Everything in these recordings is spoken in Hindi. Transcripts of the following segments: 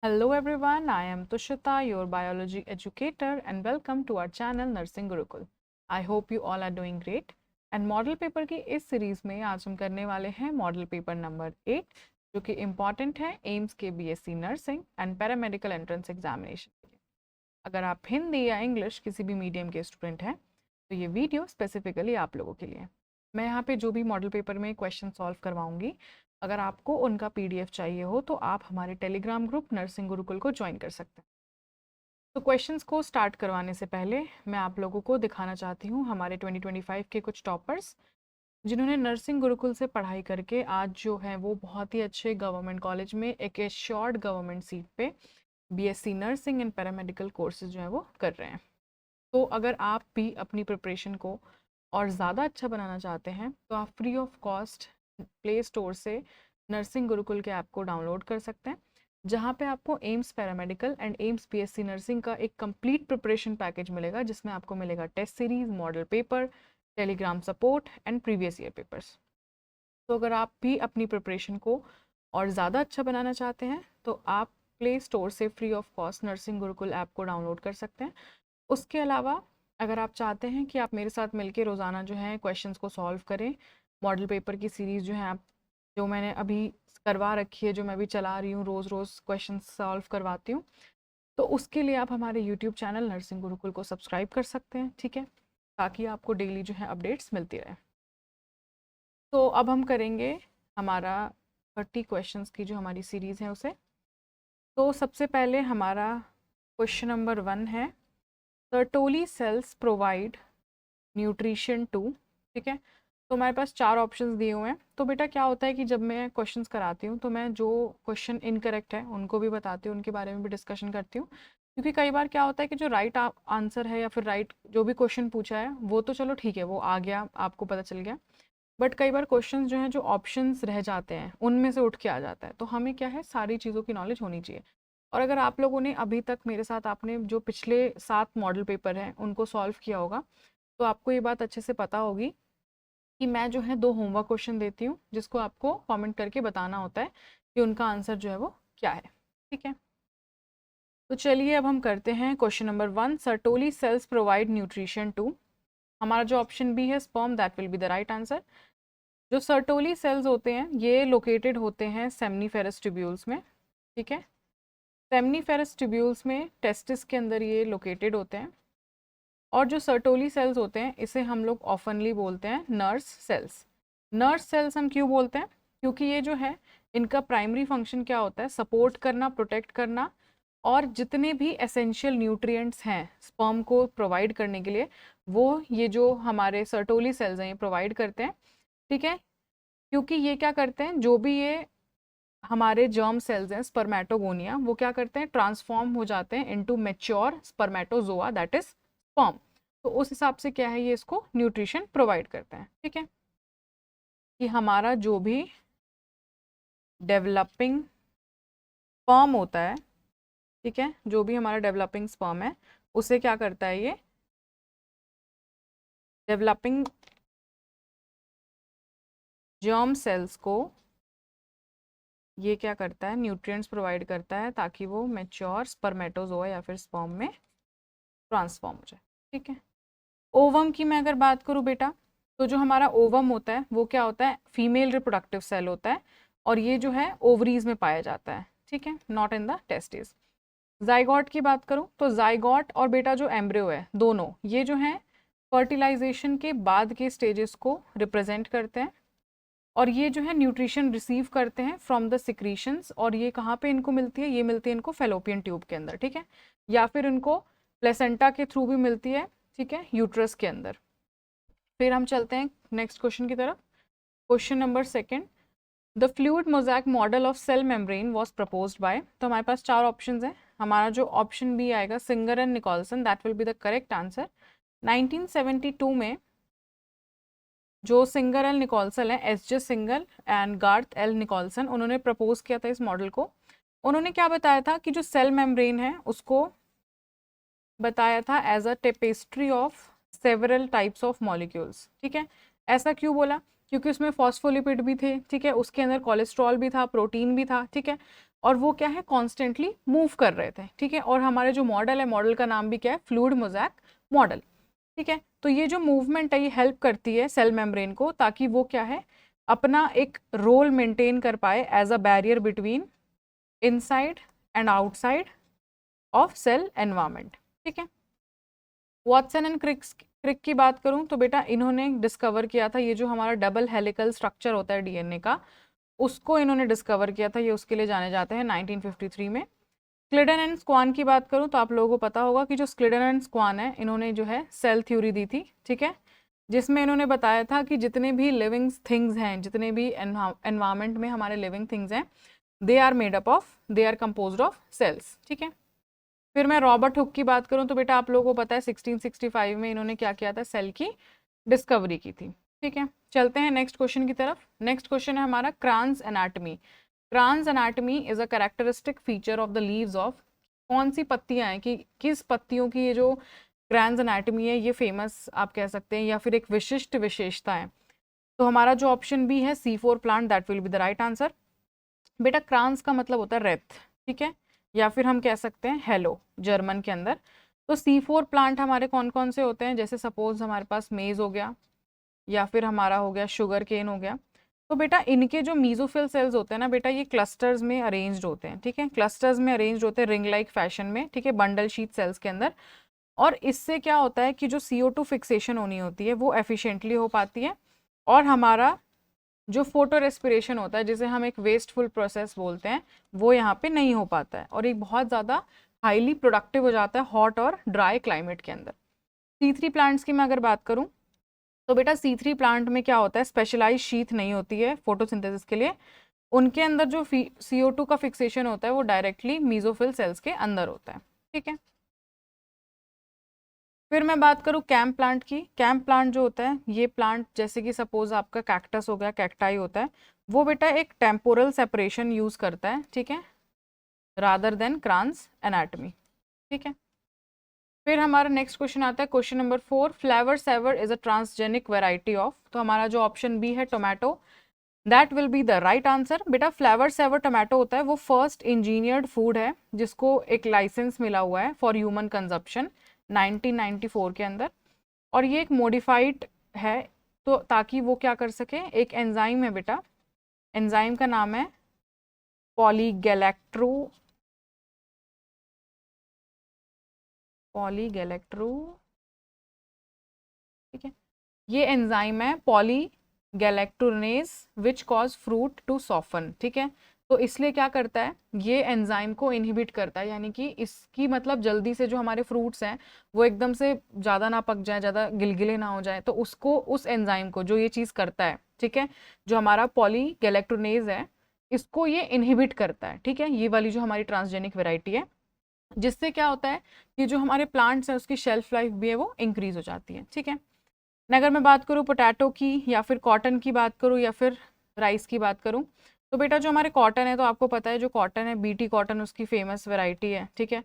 Hello everyone, I am Tushita, your biology educator, and welcome to our channel Nursing Gurukul. I hope you all are doing great. And model paper की इस सीरीज में आज हम करने वाले हैं मॉडल पेपर नंबर 8 जो कि इम्पॉर्टेंट है एम्स के BSc nursing and paramedical entrance examination के लिए। अगर आप हिंदी या इंग्लिश किसी भी मीडियम के स्टूडेंट हैं तो ये वीडियो स्पेसिफिकली आप लोगों के लिए। मैं यहाँ पे जो भी मॉडल पेपर में क्वेश्चन सॉल्व करवाऊंगी, अगर आपको उनका पीडीएफ चाहिए हो तो आप हमारे टेलीग्राम ग्रुप नर्सिंग गुरुकुल को ज्वाइन कर सकते हैं। तो क्वेश्चंस को स्टार्ट करवाने से पहले मैं आप लोगों को दिखाना चाहती हूँ हमारे 2025 के कुछ टॉपर्स जिन्होंने नर्सिंग गुरुकुल से पढ़ाई करके आज जो है वो बहुत ही अच्छे गवर्नमेंट कॉलेज में एक एश्योर्ड गवर्नमेंट सीट पे BSc nursing and paramedical courses जो है वो कर रहे हैं। तो अगर आप भी अपनी प्रिपरेशन को और ज़्यादा अच्छा बनाना चाहते हैं तो आप free of cost play store से नर्सिंग गुरुकुल के ऐप को डाउनलोड कर सकते हैं, जहाँ पे आपको AIIMS paramedical and AIIMS BSc nursing का एक कंप्लीट प्रिपरेशन पैकेज मिलेगा, जिसमें आपको मिलेगा test series, model paper, Telegram support and previous year papers. तो अगर आप भी अपनी प्रिपरेशन को और ज़्यादा अच्छा बनाना चाहते हैं तो आप प्ले स्टोर से free of cost nursing Gurukul app को डाउनलोड कर सकते हैं। उसके अलावा अगर आप चाहते हैं कि आप मेरे साथ मिलके रोज़ाना जो है क्वेश्चंस को सॉल्व करें, मॉडल पेपर की सीरीज़ जो है आप जो मैंने अभी करवा रखी है, जो मैं अभी चला रही हूँ, रोज़ रोज़ क्वेश्चंस सॉल्व करवाती हूँ, तो उसके लिए आप हमारे यूट्यूब चैनल नर्सिंग गुरुकुल को सब्सक्राइब कर सकते हैं, ठीक है, ताकि आपको डेली जो है अपडेट्स मिलती रहे। तो अब हम करेंगे हमारा 30 क्वेश्चंस की जो हमारी सीरीज़ है उसे। तो सबसे पहले हमारा क्वेश्चन नंबर 1 है, Sertoli cells provide nutrition to, ठीक है। तो हमारे पास 4 ऑप्शंस दिए हुए हैं। तो बेटा क्या होता है कि जब मैं क्वेश्चंस कराती हूँ तो मैं जो क्वेश्चन इनकरेक्ट है उनको भी बताती हूँ, उनके बारे में भी डिस्कशन करती हूँ, क्योंकि कई बार क्या होता है कि जो राइट आंसर है या फिर राइट जो भी क्वेश्चन पूछा है वो तो चलो ठीक है, वो आ गया, आपको पता चल गया, बट कई बार क्वेश्चन जो हैं जो ऑप्शंस रह जाते हैं उनमें से उठ के आ जाता है। तो हमें क्या है, सारी चीज़ों की नॉलेज होनी चाहिए। और अगर आप लोगों ने अभी तक मेरे साथ आपने जो पिछले 7 मॉडल पेपर हैं उनको सॉल्व किया होगा तो आपको ये बात अच्छे से पता होगी कि मैं जो है 2 होमवर्क क्वेश्चन देती हूँ जिसको आपको कमेंट करके बताना होता है कि उनका आंसर जो है वो क्या है, ठीक है। तो चलिए अब हम करते हैं question number 1, Sertoli cells provide nutrition to. हमारा जो ऑप्शन बी है sperm, that will be the right answer. जो सर्टोली सेल्स होते हैं ये लोकेटेड होते हैं सेमनीफेरस ट्यूब्यूल्स में, ठीक है। सेमनीफेरस ट्यूब्यूल्स में टेस्टिस के अंदर ये लोकेटेड होते हैं। और जो सर्टोली सेल्स होते हैं इसे हम लोग ऑफनली बोलते हैं नर्स सेल्स। नर्स सेल्स हम क्यों बोलते हैं, क्योंकि ये जो है इनका प्राइमरी फंक्शन क्या होता है, सपोर्ट करना, प्रोटेक्ट करना, और जितने भी एसेंशियल न्यूट्रिएंट्स हैं स्पर्म को प्रोवाइड करने के लिए वो ये जो हमारे सर्टोली सेल्स हैं ये प्रोवाइड करते हैं, ठीक है। क्योंकि ये क्या करते हैं, जो भी ये हमारे जर्म सेल्स हैं स्पर्मेटोगोनिया, वो क्या करते हैं, ट्रांसफॉर्म हो जाते हैं into mature spermatozoa that is sperm. तो उस हिसाब से क्या है, ये इसको न्यूट्रिशन प्रोवाइड करते हैं, ठीक है। कि हमारा जो भी डेवलपिंग स्पर्म होता है, ठीक है, जो भी हमारा डेवलपिंग स्पर्म है उसे क्या करता है, ये डेवलपिंग जर्म सेल्स को ये क्या करता है, न्यूट्रिएंट्स प्रोवाइड करता है ताकि वो मैच्योर स्पर्मेटोजोआ या फिर स्पर्म में ट्रांसफॉर्म हो जाए, ठीक है। ओवम की मैं अगर बात करूँ बेटा, तो जो हमारा ओवम होता है वो क्या होता है, फीमेल रिप्रोडक्टिव सेल होता है, और ये जो है ओवरीज में पाया जाता है, ठीक है, not in the testis. Zygote की बात करूँ तो जाइगॉट और बेटा जो एम्ब्रियो है दोनों ये जो हैं फर्टिलाइजेशन के बाद के स्टेजेस को रिप्रेजेंट करते हैं, और ये जो है न्यूट्रिशन रिसीव करते हैं फ्रॉम द सिक्रीशंस। और ये कहाँ पे इनको मिलती है, ये मिलती है इनको फेलोपियन ट्यूब के अंदर, ठीक है, या फिर इनको प्लेसेंटा के थ्रू भी मिलती है, ठीक है, यूट्रस के अंदर। फिर हम चलते हैं नेक्स्ट क्वेश्चन की तरफ। Question number 2, the fluid mosaic model of cell membrane was proposed by. तो हमारे पास 4 ऑप्शन हैं। हमारा जो ऑप्शन बी आएगा Singer and Nicolson, that will be the correct answer. 1972 में जो सिंगर एल निकोलसन है, S J Singer and Garth L Nicolson, उन्होंने प्रपोज किया था इस मॉडल को। उन्होंने क्या बताया था कि जो सेल मेम्ब्रेन है उसको बताया था as a tapestry of several types of molecules, ठीक है। ऐसा क्यों बोला, क्योंकि उसमें फॉस्फोलिपिड भी थे, ठीक है, उसके अंदर कोलेस्ट्रॉल भी था, प्रोटीन भी था, ठीक है। और वो क्या है, कॉन्स्टेंटली मूव कर रहे थे, ठीक है। और हमारे जो मॉडल है, मॉडल का नाम भी क्या है, फ्लूइड मोज़ैक मॉडल, ठीक है। तो ये जो मूवमेंट है ये हेल्प करती है सेल मेम्ब्रेन को, ताकि वो क्या है, अपना एक रोल मेंटेन कर पाए as a barrier between inside and outside of cell environment, ठीक है। वॉटसन एंड क्रिक की बात करूं तो बेटा इन्होंने डिस्कवर किया था ये जो हमारा डबल हेलिकल स्ट्रक्चर होता है डीएनए का, उसको इन्होंने डिस्कवर किया था, ये उसके लिए जाने जाते हैं 1953 में। स्क्लिडन एंड स्क्वान की बात करूं तो आप लोगों को पता होगा कि जो स्क्लिडन एंड स्क्वान है, इन्होंने जो है सेल थ्योरी दी थी, ठीक है, जिसमें इन्होंने बताया था कि जितने भी लिविंग थिंग्स हैं, जितने भी एनवायरमेंट में हमारे लिविंग थिंग्स हैं, they are composed of cells, ठीक है। फिर मैं रॉबर्ट हुक की बात करूं तो बेटा आप लोगों को पता है 1665 में इन्होंने क्या किया था, सेल की डिस्कवरी की थी, ठीक है। चलते हैं नेक्स्ट क्वेश्चन की तरफ। नेक्स्ट क्वेश्चन है हमारा Kranz anatomy. Kranz anatomy is a characteristic feature of the leaves of, कौन सी पत्तियां हैं, कि किस पत्तियों की ये जो क्रान्स एनाटमी है ये फेमस आप कह सकते हैं, या फिर एक विशिष्ट विशेषता है। तो हमारा जो ऑप्शन बी है C4 plant, that will be the right answer. बेटा क्रांस का मतलब होता है रेत, ठीक है, या फिर हम कह सकते हैं हेलो जर्मन के अंदर। तो C4 प्लांट हमारे कौन कौन से होते हैं, जैसे सपोज हमारे पास मेज हो गया, या फिर हमारा हो गया शुगर केन हो गया। तो बेटा इनके जो मीजोफिल सेल्स होते हैं ना बेटा, ये क्लस्टर्स में अरेंज्ड होते हैं, ठीक है, क्लस्टर्स में अरेंज्ड होते हैं रिंग लाइक फैशन में, ठीक है, बंडल शीट सेल्स के अंदर। और इससे क्या होता है कि जो CO2 फिक्सेशन होनी होती है वो एफिशिएंटली हो पाती है, और हमारा जो फोटो रेस्पिरेशन होता है, जिसे हम एक वेस्टफुल प्रोसेस बोलते हैं, वो यहाँ पे नहीं हो पाता है, और एक बहुत ज़्यादा हाईली प्रोडक्टिव हो जाता है हॉट और ड्राई क्लाइमेट के अंदर। C3 प्लांट्स की मैं अगर बात करूँ तो बेटा C3 प्लांट में क्या होता है, स्पेशलाइज शीथ नहीं होती है फोटोसिंथेसिस के लिए, उनके अंदर जो CO2 का फिक्सेशन होता है वो डायरेक्टली मीजोफिल सेल्स के अंदर होता है, ठीक है। फिर मैं बात करूँ कैम्प प्लांट की। कैम्प प्लांट जो होता है, ये प्लांट जैसे कि सपोज आपका कैक्टस हो गया, कैक्टाई होता है, वो बेटा एक टेम्पोरल सेपरेशन यूज करता है, ठीक है, रादर देन क्रांस एनाटमी, ठीक है। फिर हमारा नेक्स्ट क्वेश्चन आता है question number 4, Flavr Savr is a transgenic variety of. तो हमारा जो ऑप्शन बी है tomato, that will be the right answer. बेटा फ्लेवर सेवर टोमेटो होता है वो फर्स्ट इंजीनियर्ड फूड है जिसको एक लाइसेंस मिला हुआ है फॉर ह्यूमन कंजप्शन 1994 के अंदर, और ये एक मॉडिफाइड है, तो ताकि वो क्या कर सके, एक एंजाइम है बेटा, एंजाइम का नाम है पॉलीगैलेक्ट्रो, ठीक है, ये एंजाइम है polygalacturonase which cause fruit to soften, ठीक है। तो इसलिए क्या करता है, ये एंजाइम को इनहिबिट करता है, यानी कि इसकी मतलब जल्दी से जो हमारे फ्रूट्स हैं वो एकदम से ज़्यादा ना पक जाए, ज़्यादा गिलगिले ना हो जाए, तो उसको, उस एंजाइम को जो ये चीज़ करता है, ठीक है, जो हमारा पॉलीगैलेक्टोनेज है, इसको ये इनहिबिट करता है, ठीक है, ये वाली जो हमारी ट्रांसजेनिक वेराइटी है, जिससे क्या होता है कि जो हमारे प्लांट्स हैं उसकी शेल्फ लाइफ भी है वो इंक्रीज हो जाती है, ठीक है। अगर मैं बात करूँ पोटैटो की, या फिर कॉटन की बात करूँ, या फिर राइस की बात करूँ, तो बेटा जो हमारे कॉटन है, तो आपको पता है जो कॉटन है BT कॉटन उसकी फेमस वैरायटी है, ठीक है।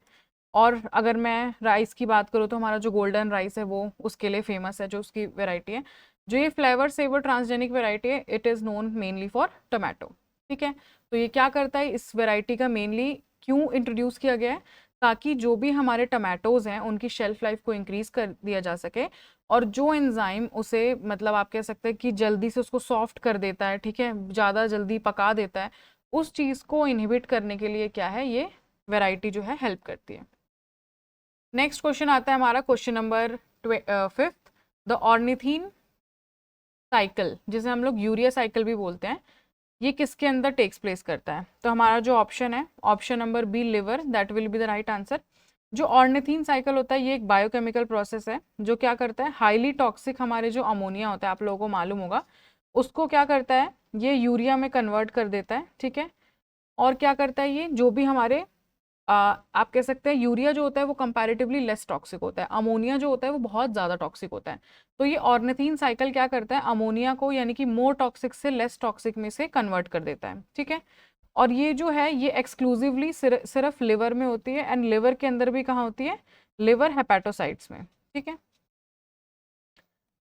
और अगर मैं राइस की बात करूँ तो हमारा जो गोल्डन राइस है वो उसके लिए फेमस है, जो उसकी वैरायटी है। जो ये फ्लेवर सेवर ट्रांसजेनिक वैरायटी है, it is known mainly for tomato, ठीक है। तो ये क्या करता है, इस वैरायटी का मेनली क्यों इंट्रोड्यूस किया गया है, ताकि जो भी हमारे टमाटोज़ हैं उनकी शेल्फ लाइफ को इंक्रीज़ कर दिया जा सके, और जो एंजाइम उसे मतलब आप कह सकते हैं कि जल्दी से उसको सॉफ्ट कर देता है, ठीक है, ज़्यादा जल्दी पका देता है, उस चीज़ को इनहिबिट करने के लिए क्या है, ये वैरायटी जो है हेल्प करती है। नेक्स्ट क्वेश्चन आता है हमारा question number 5, the ornithine cycle, जिसे हम लोग यूरिया साइकिल भी बोलते हैं, ये किसके अंदर टेक्स प्लेस करता है। तो हमारा जो ऑप्शन है, option number B liver, that will be the right answer. जो ऑर्निथीन साइकिल होता है ये एक बायोकेमिकल प्रोसेस है जो क्या करता है, हाईली टॉक्सिक हमारे जो अमोनिया होता है, आप लोगों को मालूम होगा, उसको क्या करता है, ये यूरिया में कन्वर्ट कर देता है, ठीक है। और क्या करता है ये, जो भी हमारे आप कह सकते हैं यूरिया जो होता है वो कंपैरेटिवली लेस टॉक्सिक होता है, अमोनिया जो होता है वो बहुत ज़्यादा टॉक्सिक होता है। तो ये ऑर्निथीन साइकिल क्या करता है, अमोनिया को यानी कि मोर टॉक्सिक से लेस टॉक्सिक में से कन्वर्ट कर देता है, ठीक है। और ये जो है ये एक्सक्लूसिवली सिर्फ लिवर में होती है, एंड लिवर के अंदर भी कहाँ होती है, लिवर हेपेटोसाइट्स में, ठीक है।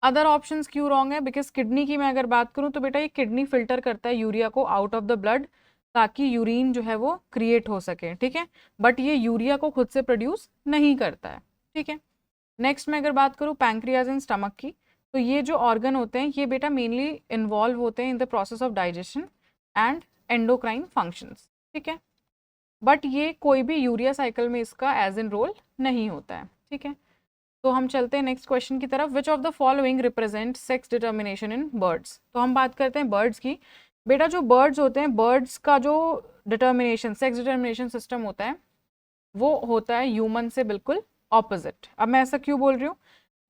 अदर ऑप्शंस क्यों रॉन्ग है, बिकॉज किडनी की मैं अगर बात करूँ तो बेटा ये किडनी फिल्टर करता है यूरिया को आउट ऑफ द ब्लड, ताकि यूरिन जो है वो क्रिएट हो सके, ठीक है। बट ये यूरिया को खुद से प्रोड्यूस नहीं करता है, ठीक है। नेक्स्ट मैं अगर बात करूँ पैंक्रियाज एंड स्टमक की, तो ये जो ऑर्गन होते हैं ये बेटा मेनली इन्वॉल्व होते हैं in the process of digestion and endocrine functions, ठीक है। बट ये कोई भी यूरिया साइकिल में इसका एज इन रोल नहीं होता है, ठीक है। तो हम चलते हैं नेक्स्ट क्वेश्चन की तरफ। विच of the following represent sex determination in birds. तो हम बात करते हैं बर्ड्स की। बेटा जो बर्ड्स होते हैं, बर्ड्स का जो डिटर्मिनेशन, सेक्स डिटर्मिनेशन सिस्टम होता है वो होता है ह्यूमन से बिल्कुल ऑपोजिट। अब मैं ऐसा क्यों बोल रही हूँ,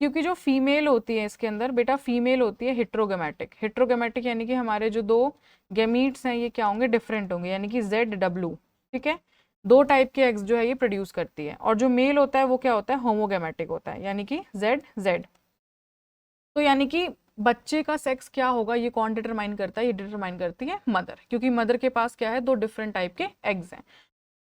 क्योंकि जो फीमेल होती है इसके अंदर बेटा, फीमेल होती है हेट्रोगेमेटिक। हेट्रोगेमेटिक यानी कि हमारे जो दो गेमीट्स हैं ये क्या होंगे, डिफरेंट होंगे, यानी कि ZW, ठीक है। दो टाइप के एग्स जो है ये प्रोड्यूस करती है। और जो मेल होता है वो क्या होता है, होमोगेमेटिक होता है, यानी कि Z। तो यानी कि बच्चे का सेक्स क्या होगा ये कौन डिटरमाइन करता है, ये डिटरमाइन करती है मदर, क्योंकि मदर के पास क्या है, दो डिफरेंट टाइप के एग्स हैं।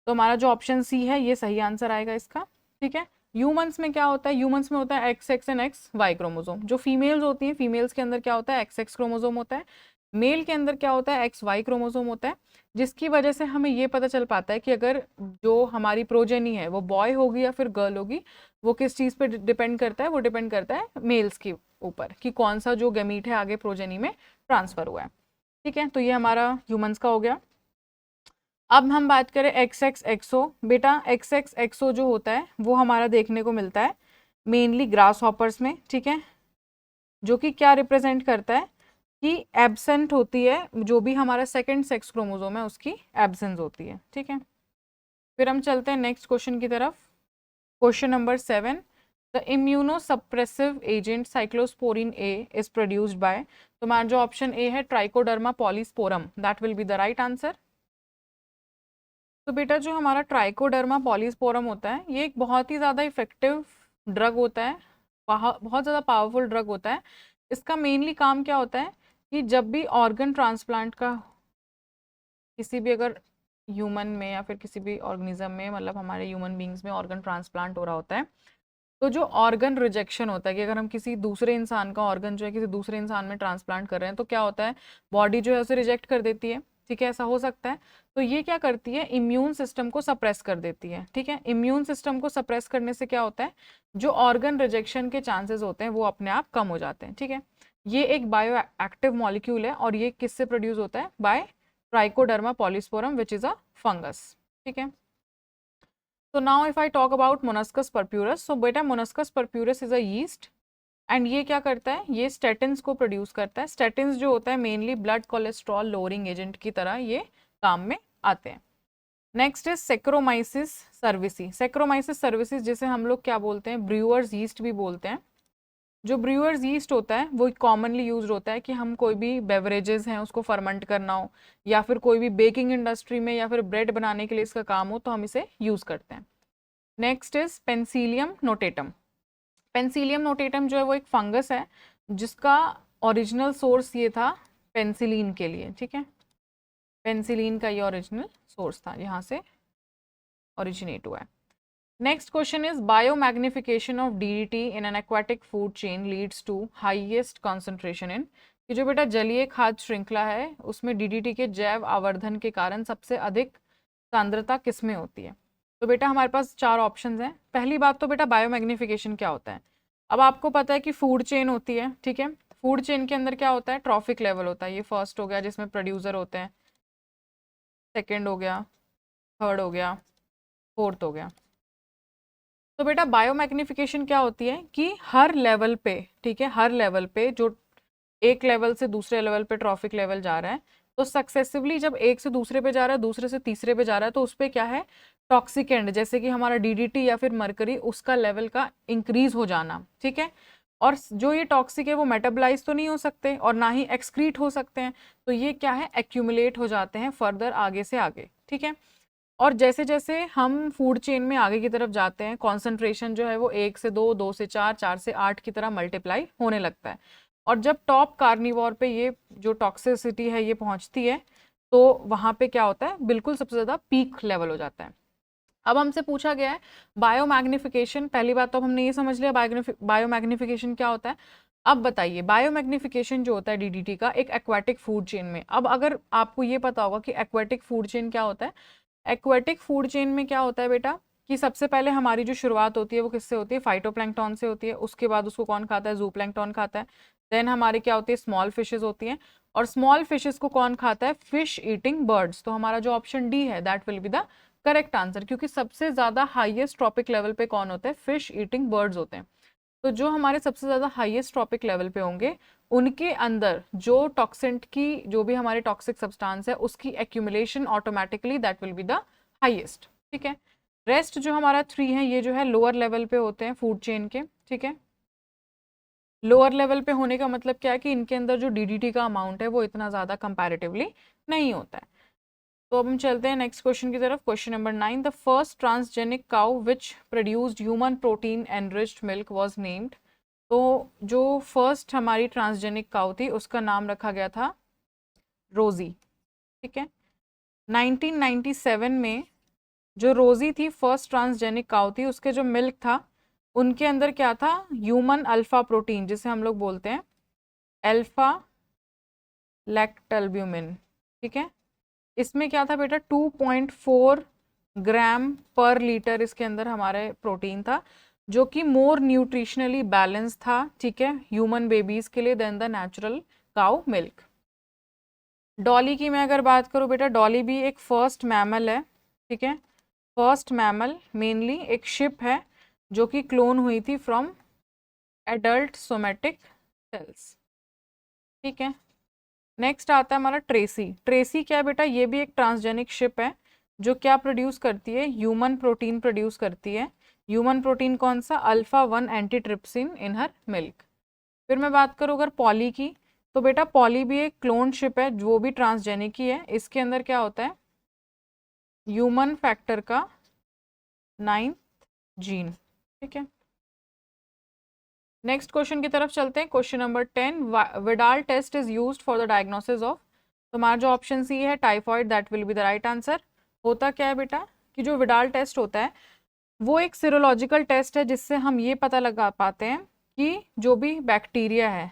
तो हमारा जो ऑप्शन सी है ये सही आंसर आएगा इसका, ठीक है। ह्यूमंस में क्या होता है, ह्यूमंस में होता है XX एंड XY क्रोमोसोम। जो फीमेल्स होती हैं, फीमेल्स के अंदर क्या होता है, XX क्रोमोसोम होता है। मेल के अंदर क्या होता है, XY क्रोमोसोम होता है। जिसकी वजह से हमें ये पता चल पाता है कि अगर जो हमारी प्रोजेनी है वो बॉय होगी या फिर गर्ल होगी, वो किस चीज़ पे डिपेंड करता है, वो डिपेंड करता है मेल्स के ऊपर, कि कौन सा जो गैमीट है आगे प्रोजेनी में ट्रांसफर हुआ है, ठीक है। तो ये हमारा ह्यूमंस का हो गया। अब हम बात करें XXXO। बेटा XXXO जो होता है वो हमारा देखने को मिलता है मेनली ग्रास हॉपर्स में, ठीक है। जो कि क्या रिप्रेजेंट करता है कि एब्सेंट होती है, जो भी हमारा सेकंड सेक्स क्रोमोसोम है उसकी एब्सेंस होती है, ठीक है। फिर हम चलते हैं नेक्स्ट क्वेश्चन की तरफ। Question number 7, the immunosuppressive agent cyclosporin A is produced by. तो हमारा जो ऑप्शन ए है Trichoderma polysporum, that will be the right answer. तो बेटा जो हमारा ट्राइकोडर्मा पॉलीस्पोरम होता है ये एक बहुत ही ज़्यादा इफेक्टिव ड्रग होता है, बहुत ज़्यादा पावरफुल ड्रग होता है। इसका मेनली काम क्या होता है कि जब भी ऑर्गन ट्रांसप्लांट का किसी भी अगर ह्यूमन में या फिर किसी भी ऑर्गेनिज्म में, मतलब हमारे ह्यूमन बींग्स में ऑर्गन ट्रांसप्लांट हो रहा होता है, तो जो ऑर्गन रिजेक्शन होता है कि अगर हम किसी दूसरे इंसान का ऑर्गन जो है किसी दूसरे इंसान में ट्रांसप्लांट कर रहे हैं, तो क्या होता है, बॉडी जो है उसे रिजेक्ट कर देती है, ठीक है, ऐसा हो सकता है। तो ये क्या करती है, इम्यून सिस्टम को सप्रेस कर देती है, ठीक है। इम्यून सिस्टम को सप्रेस करने से क्या होता है, जो ऑर्गन रिजेक्शन के चांसेस होते हैं वो अपने आप कम हो जाते हैं, ठीक है। ये एक बायो एक्टिव मॉलिक्यूल है और ये किससे प्रोड्यूस होता है, by Trichoderma polysporum which is a fungus, ठीक है। So now if I talk about Monoscus purpurus, so बेटा Monoscus purpurus is a yeast and ये क्या करता है, ये स्टेटिन्स को प्रोड्यूस करता है। स्टेटिन्स जो होता है mainly blood cholesterol lowering agent की तरह ये काम में आते हैं। Next is Saccharomyces cerevisiae. Saccharomyces services जिसे हम लोग क्या बोलते हैं, ब्रूअर्स यीस्ट भी बोलते हैं। जो ब्रूअर्स यीस्ट होता है वो कॉमनली यूज होता है कि हम कोई भी बेवरेजेस हैं उसको फर्मेंट करना हो, या फिर कोई भी बेकिंग इंडस्ट्री में या फिर ब्रेड बनाने के लिए इसका काम हो, तो हम इसे यूज करते हैं। Next is penicillium notatum. Penicillium notatum जो है वो एक फंगस है जिसका ओरिजिनल सोर्स ये था पेंसिलिन के लिए, ठीक है। पेंसिलिन का ये ओरिजिनल सोर्स था, यहाँ से ओरिजिनेट हुआ है। Next question is biomagnification of DDT in an aquatic food chain leads to highest concentration in. कि जो बेटा जलीय खाद्य श्रृंखला है उसमें DDT के जैव आवर्धन के कारण सबसे अधिक सांद्रता किसमें होती है। तो बेटा हमारे पास 4 ऑप्शंस हैं। पहली बात तो बेटा बायोमैग्निफिकेशन क्या होता है। अब आपको पता है कि फूड चेन होती है, ठीक है। फूड चेन के अंदर क्या होता है, ट्रॉफिक लेवल होता है। ये फर्स्ट हो गया जिसमें प्रोड्यूसर होते हैं, सेकेंड हो गया, थर्ड हो गया, फोर्थ हो गया। तो बेटा बायोमैग्निफिकेशन क्या होती है कि हर लेवल पे, ठीक है, हर लेवल पे जो एक लेवल से दूसरे लेवल पे ट्रॉफिक लेवल जा रहा है, तो सक्सेसिवली जब एक से दूसरे पे जा रहा है, दूसरे से तीसरे पे जा रहा है, तो उस पर क्या है, टॉक्सिकेंट, जैसे कि हमारा DDT या फिर मरकरी, उसका लेवल का इंक्रीज हो जाना, ठीक है। और जो ये टॉक्सिक है वो मेटाबलाइज तो नहीं हो सकते और ना ही एक्सक्रीट हो सकते हैं, तो ये क्या है, एक्यूमुलेट हो जाते हैं फर्दर आगे से आगे, ठीक है। और जैसे जैसे हम फूड चेन में आगे की तरफ जाते हैं, कॉन्सेंट्रेशन जो है वो 1 से 2, 2 से 4, 4 से 8 की तरह मल्टीप्लाई होने लगता है। और जब टॉप कार्निवोर पे ये जो टॉक्सिसिटी है ये पहुंचती है, तो वहाँ पे क्या होता है, बिल्कुल सबसे ज़्यादा पीक लेवल हो जाता है। अब हमसे पूछा गया है बायोमैग्निफिकेशन। पहली बात तो हमने ये समझ लिया बायोमैग्निफिकेशन क्या होता है। अब बताइए, बायोमैग्निफिकेशन जो होता है डीडीटी का एक एक्वाटिक फूड चेन में, अब अगर आपको ये पता होगा कि एक्वाटिक फूड चेन क्या होता है, एक्वाटिक फूड चेन में क्या होता है बेटा कि सबसे पहले हमारी जो शुरुआत होती है वो किससे होती है, फाइटोप्लैंक्टन से होती है। उसके बाद उसको कौन खाता है, जूप्लैंक्टन खाता है। देन हमारी क्या होती है, स्मॉल फिशेज होती हैं, और स्मॉल फिशेज को कौन खाता है, फिश ईटिंग बर्ड्स। तो हमारा जो ऑप्शन डी है that will be the correct answer, क्योंकि सबसे ज्यादा हाईएस्ट ट्रॉपिक लेवल पे कौन होते हैं, फिश ईटिंग बर्ड्स होते हैं। तो जो हमारे सबसे ज़्यादा हाईएस्ट ट्रॉपिक लेवल पे होंगे उनके अंदर जो टॉक्सिंट की जो भी हमारे टॉक्सिक सब्सटेंस है उसकी accumulation automatically that will be the highest. ठीक है, रेस्ट जो हमारा 3 है ये जो है लोअर लेवल पे होते हैं फूड चेन के। ठीक है, लोअर लेवल पे होने का मतलब क्या है कि इनके अंदर जो डीडीटी का अमाउंट है वो इतना ज़्यादा कंपैरेटिवली नहीं होता है। तो अब हम चलते हैं नेक्स्ट क्वेश्चन की तरफ। Question number 9, the first transgenic cow which produced human protein enriched milk was named. तो जो फर्स्ट हमारी ट्रांसजेनिक काउ थी उसका नाम रखा गया था रोजी। ठीक है, 1997 में जो रोजी थी फर्स्ट ट्रांसजेनिक काउ थी, उसके जो मिल्क था उनके अंदर क्या था, ह्यूमन अल्फा प्रोटीन जिसे हम लोग बोलते हैं अल्फा लैक्टल्ब्यूमिन। ठीक है, इसमें क्या था बेटा 2.4 ग्राम पर लीटर इसके अंदर हमारे प्रोटीन था, जो कि मोर न्यूट्रिशनली बैलेंस था। ठीक है, ह्यूमन बेबीज के लिए than the natural cow milk. Dolly की मैं अगर बात करूं बेटा, डॉली भी एक फर्स्ट मैमल है। ठीक है, फर्स्ट मैमल मेनली एक शिप है जो कि क्लोन हुई थी फ्रॉम एडल्ट सोमेटिक सेल्स। ठीक है, नेक्स्ट आता है हमारा ट्रेसी। ट्रेसी क्या है बेटा, ये भी एक ट्रांसजेनिक शिप है जो क्या प्रोड्यूस करती है, ह्यूमन प्रोटीन प्रोड्यूस करती है। ह्यूमन प्रोटीन कौन सा, अल्फा 1 एंटीट्रिप्सिन इन हर मिल्क। फिर मैं बात करूँ अगर पॉली की, तो बेटा पॉली भी एक क्लोन शिप है जो भी ट्रांसजेनिक ही है। इसके अंदर क्या होता है, ह्यूमन फैक्टर का 9th जीन। ठीक है, नेक्स्ट क्वेश्चन की तरफ चलते हैं। Question number 10, Widal test is used for the diagnosis of. तो हमारा जो ऑप्शन सी है typhoid, that will be the right answer. होता क्या है बेटा कि जो विडाल टेस्ट होता है वो एक सीरोलॉजिकल टेस्ट है जिससे हम ये पता लगा पाते हैं कि जो भी बैक्टीरिया है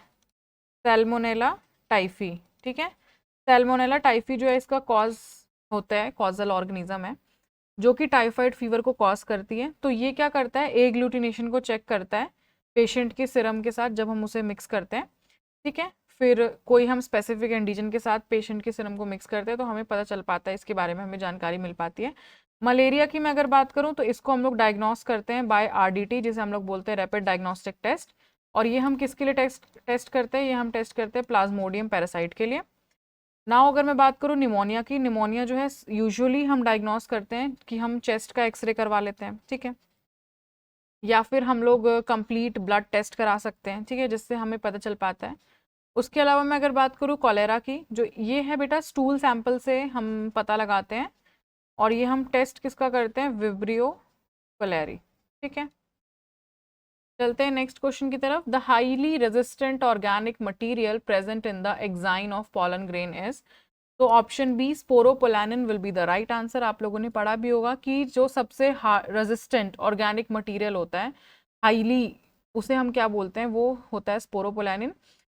सैल्मोनेला टाइफी। ठीक है, सैल्मोनेला टाइफी जो है इसका कॉज होता है, कॉजल ऑर्गेनिज्म है जो कि टाइफाइड फीवर को कॉज करती है। तो ये क्या करता है, ए ग्लूटिनेशन को चेक करता है पेशेंट के सिरम के साथ जब हम उसे मिक्स करते हैं। ठीक है, फिर कोई हम स्पेसिफिक एंटीजन के साथ पेशेंट के सिरम को मिक्स करते हैं तो हमें पता चल पाता है, इसके बारे में हमें जानकारी मिल पाती है। मलेरिया की मैं अगर बात करूं तो इसको हम लोग डायग्नोस करते हैं बाय आरडीटी, जिसे हम लोग बोलते हैं रैपिड डायग्नोस्टिक टेस्ट। और ये हम किसके लिए टेस्ट करते हैं, ये हम टेस्ट करते हैं प्लाज्मोडियम पैरासाइट के लिए। नाउ अगर मैं बात करूँ निमोनिया की, निमोनिया जो है यूजुअली हम डायग्नोस करते हैं कि हम चेस्ट का एक्सरे करवा लेते हैं। ठीक है, या फिर हम लोग कंप्लीट ब्लड टेस्ट करा सकते हैं। ठीक है, जिससे हमें पता चल पाता है। उसके अलावा मैं अगर बात करूँ कॉलेरा की, जो ये है बेटा स्टूल सैंपल से हम पता लगाते हैं, और ये हम टेस्ट किसका करते हैं, विब्रियो कोलेरी। ठीक है, चलते हैं नेक्स्ट क्वेश्चन की तरफ। The highly resistant organic material present in the exine of pollen grain is. तो option B sporopollenin will be the right answer. आप लोगों ने पढ़ा भी होगा कि जो सबसे रेजिस्टेंट ऑर्गेनिक मटेरियल होता है हाईली, उसे हम क्या बोलते हैं, वो होता है स्पोरोपोलानिन।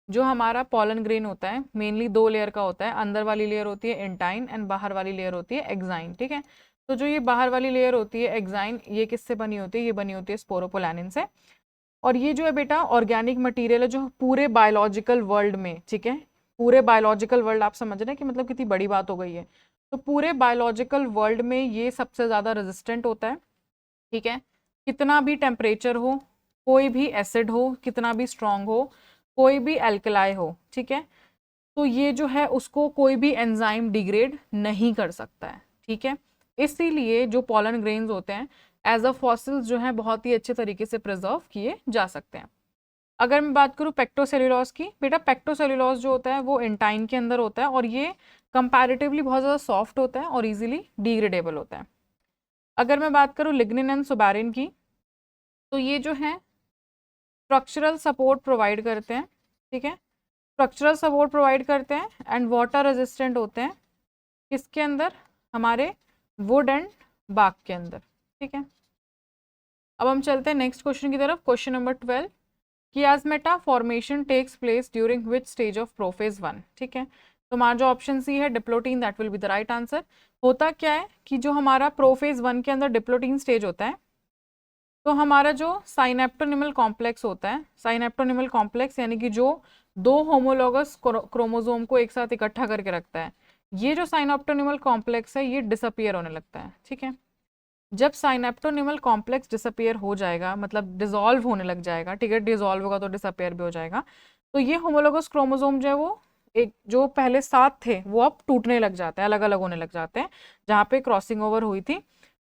जो हमारा पॉलन ग्रेन होता है मेनली 2 लेयर का होता है, अंदर वाली लेयर होती है इंटाइन एंड बाहर वाली लेयर होती है एक्साइन। ठीक है, तो जो ये बाहर वाली लेयर होती है एक्साइन, ये किससे बनी होती है, ये बनी होती है स्पोरोपोलानिन से। और ये जो है बेटा ऑर्गेनिक मटेरियल है जो पूरे बायोलॉजिकल वर्ल्ड में, ठीक है, पूरे बायोलॉजिकल वर्ल्ड आप समझ रहे हैं कि मतलब कितनी बड़ी बात हो गई है। तो पूरे बायोलॉजिकल वर्ल्ड में ये सबसे ज़्यादा रेजिस्टेंट होता है। ठीक है, कितना भी टेम्परेचर हो, कोई भी एसिड हो, कितना भी स्ट्रांग हो, कोई भी एल्कलाई हो, ठीक है, तो ये जो है उसको कोई भी एंजाइम डिग्रेड नहीं कर सकता है। ठीक है, इसीलिए जो पॉलन ग्रेन्स होते हैं एज अ फॉसिल्स जो है बहुत ही अच्छे तरीके से प्रिजर्व किए जा सकते हैं। अगर मैं बात करूँ पेक्टोसेल्यूलोज की, बेटा पेक्टोसेल्यूलोज जो होता है वो इंटाइन के अंदर होता है और ये कंपैरेटिवली बहुत ज़्यादा सॉफ्ट होता है और इजीली डिग्रेडेबल होता है। अगर मैं बात करूँ लिग्निन एंड सुबेरिन की, तो ये जो है स्ट्रक्चरल सपोर्ट प्रोवाइड करते हैं। ठीक है, स्ट्रक्चरल सपोर्ट प्रोवाइड करते हैं एंड वाटर रेजिस्टेंट होते हैं किसके अंदर, हमारे वुड एंड बाग के अंदर। ठीक है, अब हम चलते हैं नेक्स्ट क्वेश्चन की तरफ। Question number 12, chiasmata formation takes place during which stage of prophase 1, ठीक है। तो हमारा जो ऑप्शन सी है diplotene, that will be the right answer. होता क्या है कि जो हमारा प्रोफेज 1 के अंदर डिप्लोटीन स्टेज होता है, तो हमारा जो साइनेप्टोनिमल कॉम्प्लेक्स होता है, साइनेप्टोनिमल कॉम्प्लेक्स यानी कि जो दो होमोलॉगस क्रोमोसोम को एक साथ इकट्ठा करके रखता है, ये जो साइनेप्टोनिमल कॉम्प्लेक्स है ये डिसअपियर होने लगता है, ठीक है। जब साइनेप्टोनिमल कॉम्प्लेक्स डिसअपियर हो जाएगा, मतलब डिसॉल्व होने लग जाएगा, ठीक है, डिसॉल्व होगा तो डिसअपियर भी हो जाएगा, तो ये होमोलॉगस क्रोमोसोम जो है वो एक जो पहले साथ थे वो अब टूटने लग जाते हैं, अलग अलग होने लग जाते हैं। जहाँ पे क्रॉसिंग ओवर हुई थी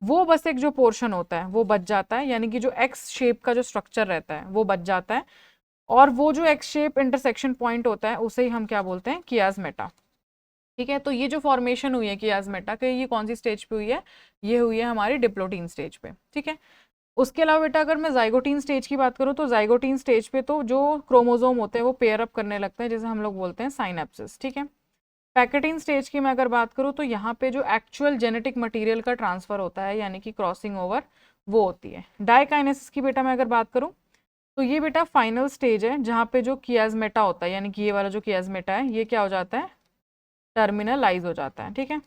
वो बस एक जो पोर्शन होता है वो बच जाता है, यानी कि जो एक्स शेप का जो स्ट्रक्चर रहता है वो बच जाता है, और वो जो एक्स शेप इंटरसेक्शन पॉइंट होता है उसे ही हम क्या बोलते हैं, कियास्मेटा, ठीक है। तो ये जो फॉर्मेशन हुई है कियास्मेटा के, ये कौन सी स्टेज पे हुई है, ये हुई है हमारी डिप्लोटीन स्टेज पे, ठीक है। उसके अलावा बेटा अगर मैं जाइगोटीन स्टेज की बात करूँ तो जाइगोटीन स्टेज पे तो जो क्रोमोसोम होते हैं वो पेयर अप करने लगते हैं, जैसे हम लोग बोलते हैं साइनेप्सिस, ठीक है। पैकेटिन स्टेज की मैं अगर बात करूँ तो यहाँ पे जो एक्चुअल जेनेटिक मटेरियल का ट्रांसफर होता है यानी कि क्रॉसिंग ओवर वो होती है। डाइकाइनेसिस की बेटा मैं अगर बात करूँ तो ये बेटा फाइनल स्टेज है जहाँ पे जो कियास्मेटा होता है, यानी कि ये वाला जो कियास्मेटा है ये क्या हो जाता है, टर्मिनलाइज हो जाता है, ठीक है।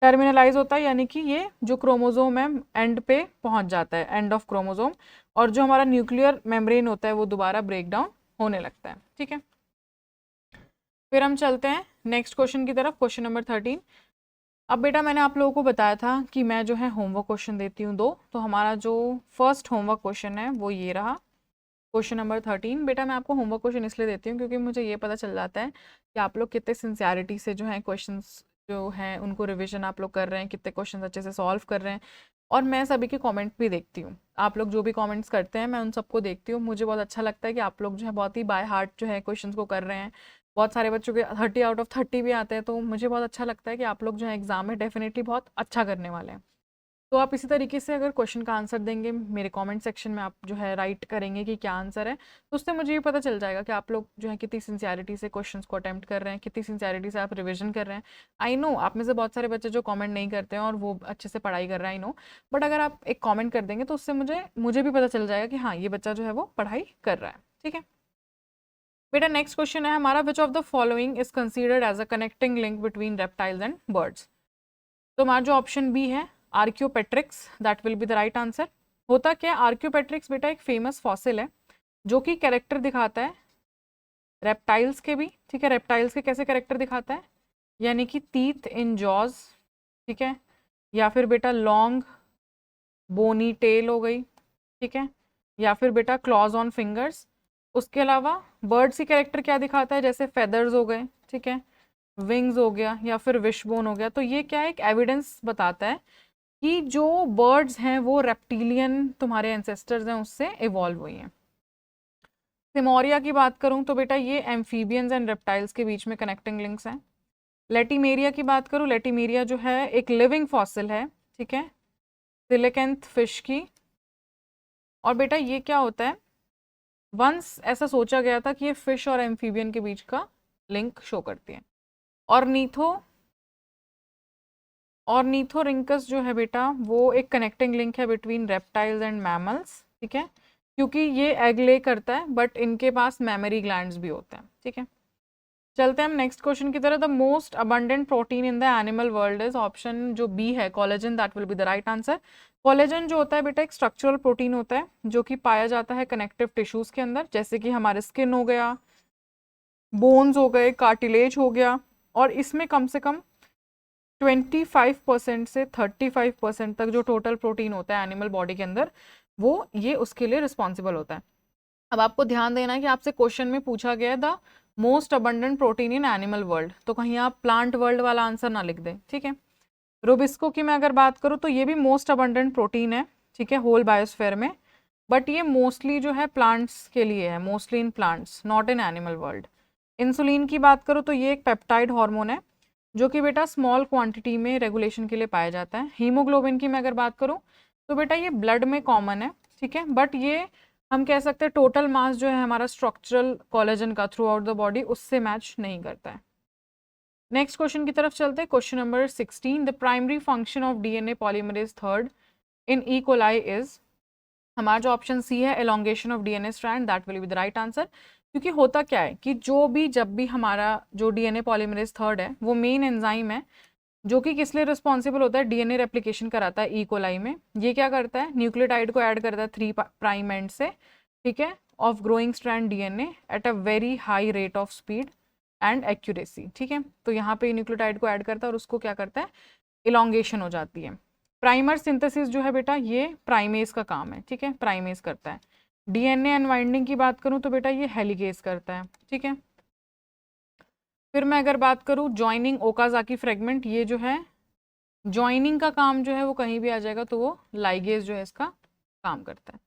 टर्मिनलाइज होता है यानी कि ये जो क्रोमोसोम है एंड पे पहुंच जाता है, एंड ऑफ क्रोमोसोम, और जो हमारा न्यूक्लियर मेम्ब्रेन होता है वो दोबारा ब्रेक डाउन होने लगता है, ठीक है। फिर हम चलते हैं नेक्स्ट क्वेश्चन की तरफ, क्वेश्चन नंबर 13। अब बेटा मैंने आप लोगों को बताया था कि मैं जो है होमवर्क क्वेश्चन देती हूँ दो, तो हमारा जो फर्स्ट होमवर्क क्वेश्चन है वो ये रहा, क्वेश्चन नंबर 13। बेटा मैं आपको होमवर्क क्वेश्चन इसलिए देती हूँ क्योंकि मुझे ये पता चल जाता है कि आप लोग कितने सिंसियरिटी से जो है क्वेश्चंस जो हैं उनको रिवीजन आप लोग कर रहे हैं, कितने क्वेश्चंस अच्छे से सॉल्व कर रहे हैं। और मैं सभी के कमेंट भी देखती हूँ, आप लोग जो भी कमेंट्स करते हैं मैं उन सबको देखती हूँ। मुझे बहुत अच्छा लगता है कि आप लोग जो है बहुत ही बाय हार्ट जो है क्वेश्चंस को कर रहे हैं। बहुत सारे बच्चों के 30 आउट ऑफ 30 भी आते हैं, तो मुझे बहुत अच्छा लगता है कि आप लोग जो है एग्जाम में डेफिनेटली बहुत अच्छा करने वाले हैं। तो आप इसी तरीके से अगर क्वेश्चन का आंसर देंगे मेरे कमेंट सेक्शन में, आप जो है राइट करेंगे कि क्या आंसर है, तो उससे मुझे ये पता चल जाएगा कि आप लोग जो है कितनी सिंसियरिटी से क्वेश्चंस को अटेम्प्ट कर रहे हैं, कितनी सिंसियरिटी से आप रिवीजन कर रहे हैं। आई नो आप में से बहुत सारे बच्चे जो कमेंट नहीं करते हैं और वो अच्छे से पढ़ाई कर रहे हैं, आई नो, बट अगर आप एक कॉमेंट कर देंगे तो उससे मुझे मुझे भी पता चल जाएगा कि हाँ ये बच्चा जो है वो पढ़ाई कर रहा है, ठीक है। बेटा नेक्स्ट क्वेश्चन है हमारा, which of the following is considered as a connecting link between reptiles and birds. तो हमारा जो ऑप्शन बी है Archaeopteryx, that will be the right answer. होता क्या है, आर्क्योपेट्रिक्स बेटा एक फेमस फॉसिल है जो कि कैरेक्टर दिखाता है रेप्टाइल्स के भी, ठीक है। रेप्टाइल्स के कैसे कैरेक्टर दिखाता है, यानी कि टीथ इन जॉज, ठीक है, या फिर बेटा लॉन्ग बोनी टेल हो गई, ठीक है, या फिर बेटा क्लॉज ऑन फिंगर्स। उसके अलावा बर्ड्स की कैरेक्टर क्या दिखाता है, जैसे फेदर्स हो गए, ठीक है, विंग्स हो गया, या फिर विशबोन हो गया। तो ये क्या है, एक एविडेंस बताता है कि जो बर्ड्स हैं वो रेप्टिलियन तुम्हारे एंसेस्टर्स हैं उससे इवॉल्व हुई हैं। सिमोरिया की बात करूं तो बेटा ये एम्फीबियंस एंड रेप्टाइल्स के बीच में कनेक्टिंग लिंक्स हैं। लेटिमेरिया की बात करूं, लेटिमेरिया जो है एक लिविंग फॉसिल है, ठीक है, सिलिकेंथ फिश की। और बेटा ये क्या होता है, वंस ऐसा सोचा गया था कि ये फिश और एम्फीबियन के बीच का लिंक शो करती है। और ऑर्निथोरिंकस जो है बेटा वो एक कनेक्टिंग लिंक है बिटवीन रेप्टाइल्स एंड मैमल्स, ठीक है, क्योंकि ये एग ले करता है बट इनके पास मैमरी ग्लैंड्स भी होते हैं, ठीक है। चलते हैं हम नेक्स्ट क्वेश्चन की तरफ। The most abundant protein in the animal world is, option जो बी है collagen, that will be the right answer. Collagen जो होता है बेटा एक स्ट्रक्चरल प्रोटीन होता है जो कि पाया जाता है कनेक्टिव टिश्यूज के अंदर, जैसे कि हमारे स्किन हो गया, बोन्स हो गए, कार्टिलेज हो गया। और इसमें कम से कम 25% से 35% तक जो टोटल प्रोटीन होता है एनिमल बॉडी के अंदर वो ये उसके लिए रिस्पॉन्सिबल होता है। अब आपको ध्यान देना है कि आपसे क्वेश्चन में पूछा गया है the most abundant protein in animal world, तो कहीं आप प्लांट वर्ल्ड वाला आंसर ना लिख दें, ठीक है। रोबिस्को की मैं अगर बात करूँ तो ये भी मोस्ट अबंडेंट प्रोटीन है, ठीक है, होल बायोस्फेयर में, बट ये मोस्टली जो है प्लांट्स के लिए है, mostly in plants, not in animal world. Insulin की बात करूँ तो ये एक पेप्टाइड हार्मोन है जो कि बेटा स्मॉल क्वांटिटी में रेगुलेशन के लिए पाया जाता है। हीमोग्लोबिन की मैं अगर बात करूँ तो बेटा ये ब्लड में कॉमन है, ठीक है, बट ये हम कह सकते हैं टोटल मास जो है हमारा स्ट्रक्चरल कोलेजन का थ्रू आउट द बॉडी उससे मैच नहीं करता है। नेक्स्ट क्वेश्चन की तरफ चलते हैं, question number 16। The primary function of DNA polymerase third in E coli is, हमारा जो ऑप्शन सी है elongation of DNA strand, that will be the right answer. क्योंकि होता क्या है कि जब भी हमारा जो डीएनए पॉलीमरेज थर्ड है वो मेन एंजाइम है जो कि किस लिए रिस्पॉन्सिबल होता है, डीएनए रेप्लिकेशन कराता है ई कोलाई में। ये क्या करता है, न्यूक्लियोटाइड को ऐड करता है 3 प्राइम एंड से, ठीक है, of growing strand DNA at a very high rate of speed and accuracy, ठीक है। तो यहाँ पे न्यूक्लियोटाइड को ऐड करता है और उसको क्या करता है, इलोंगेशन हो जाती है। प्राइमर सिंथेसिस जो है बेटा ये प्राइमेज का काम है, ठीक है, प्राइमेज करता है। डीएनए अनवाइंडिंग की बात करूँ तो बेटा ये हेलिकेज करता है, ठीक है। फिर मैं अगर बात करूँ जॉइनिंग ओकाजाकी फ्रेगमेंट, ये जो है जॉइनिंग का काम जो है वो कहीं भी आ जाएगा तो वो लाइगेज जो है इसका काम करता है।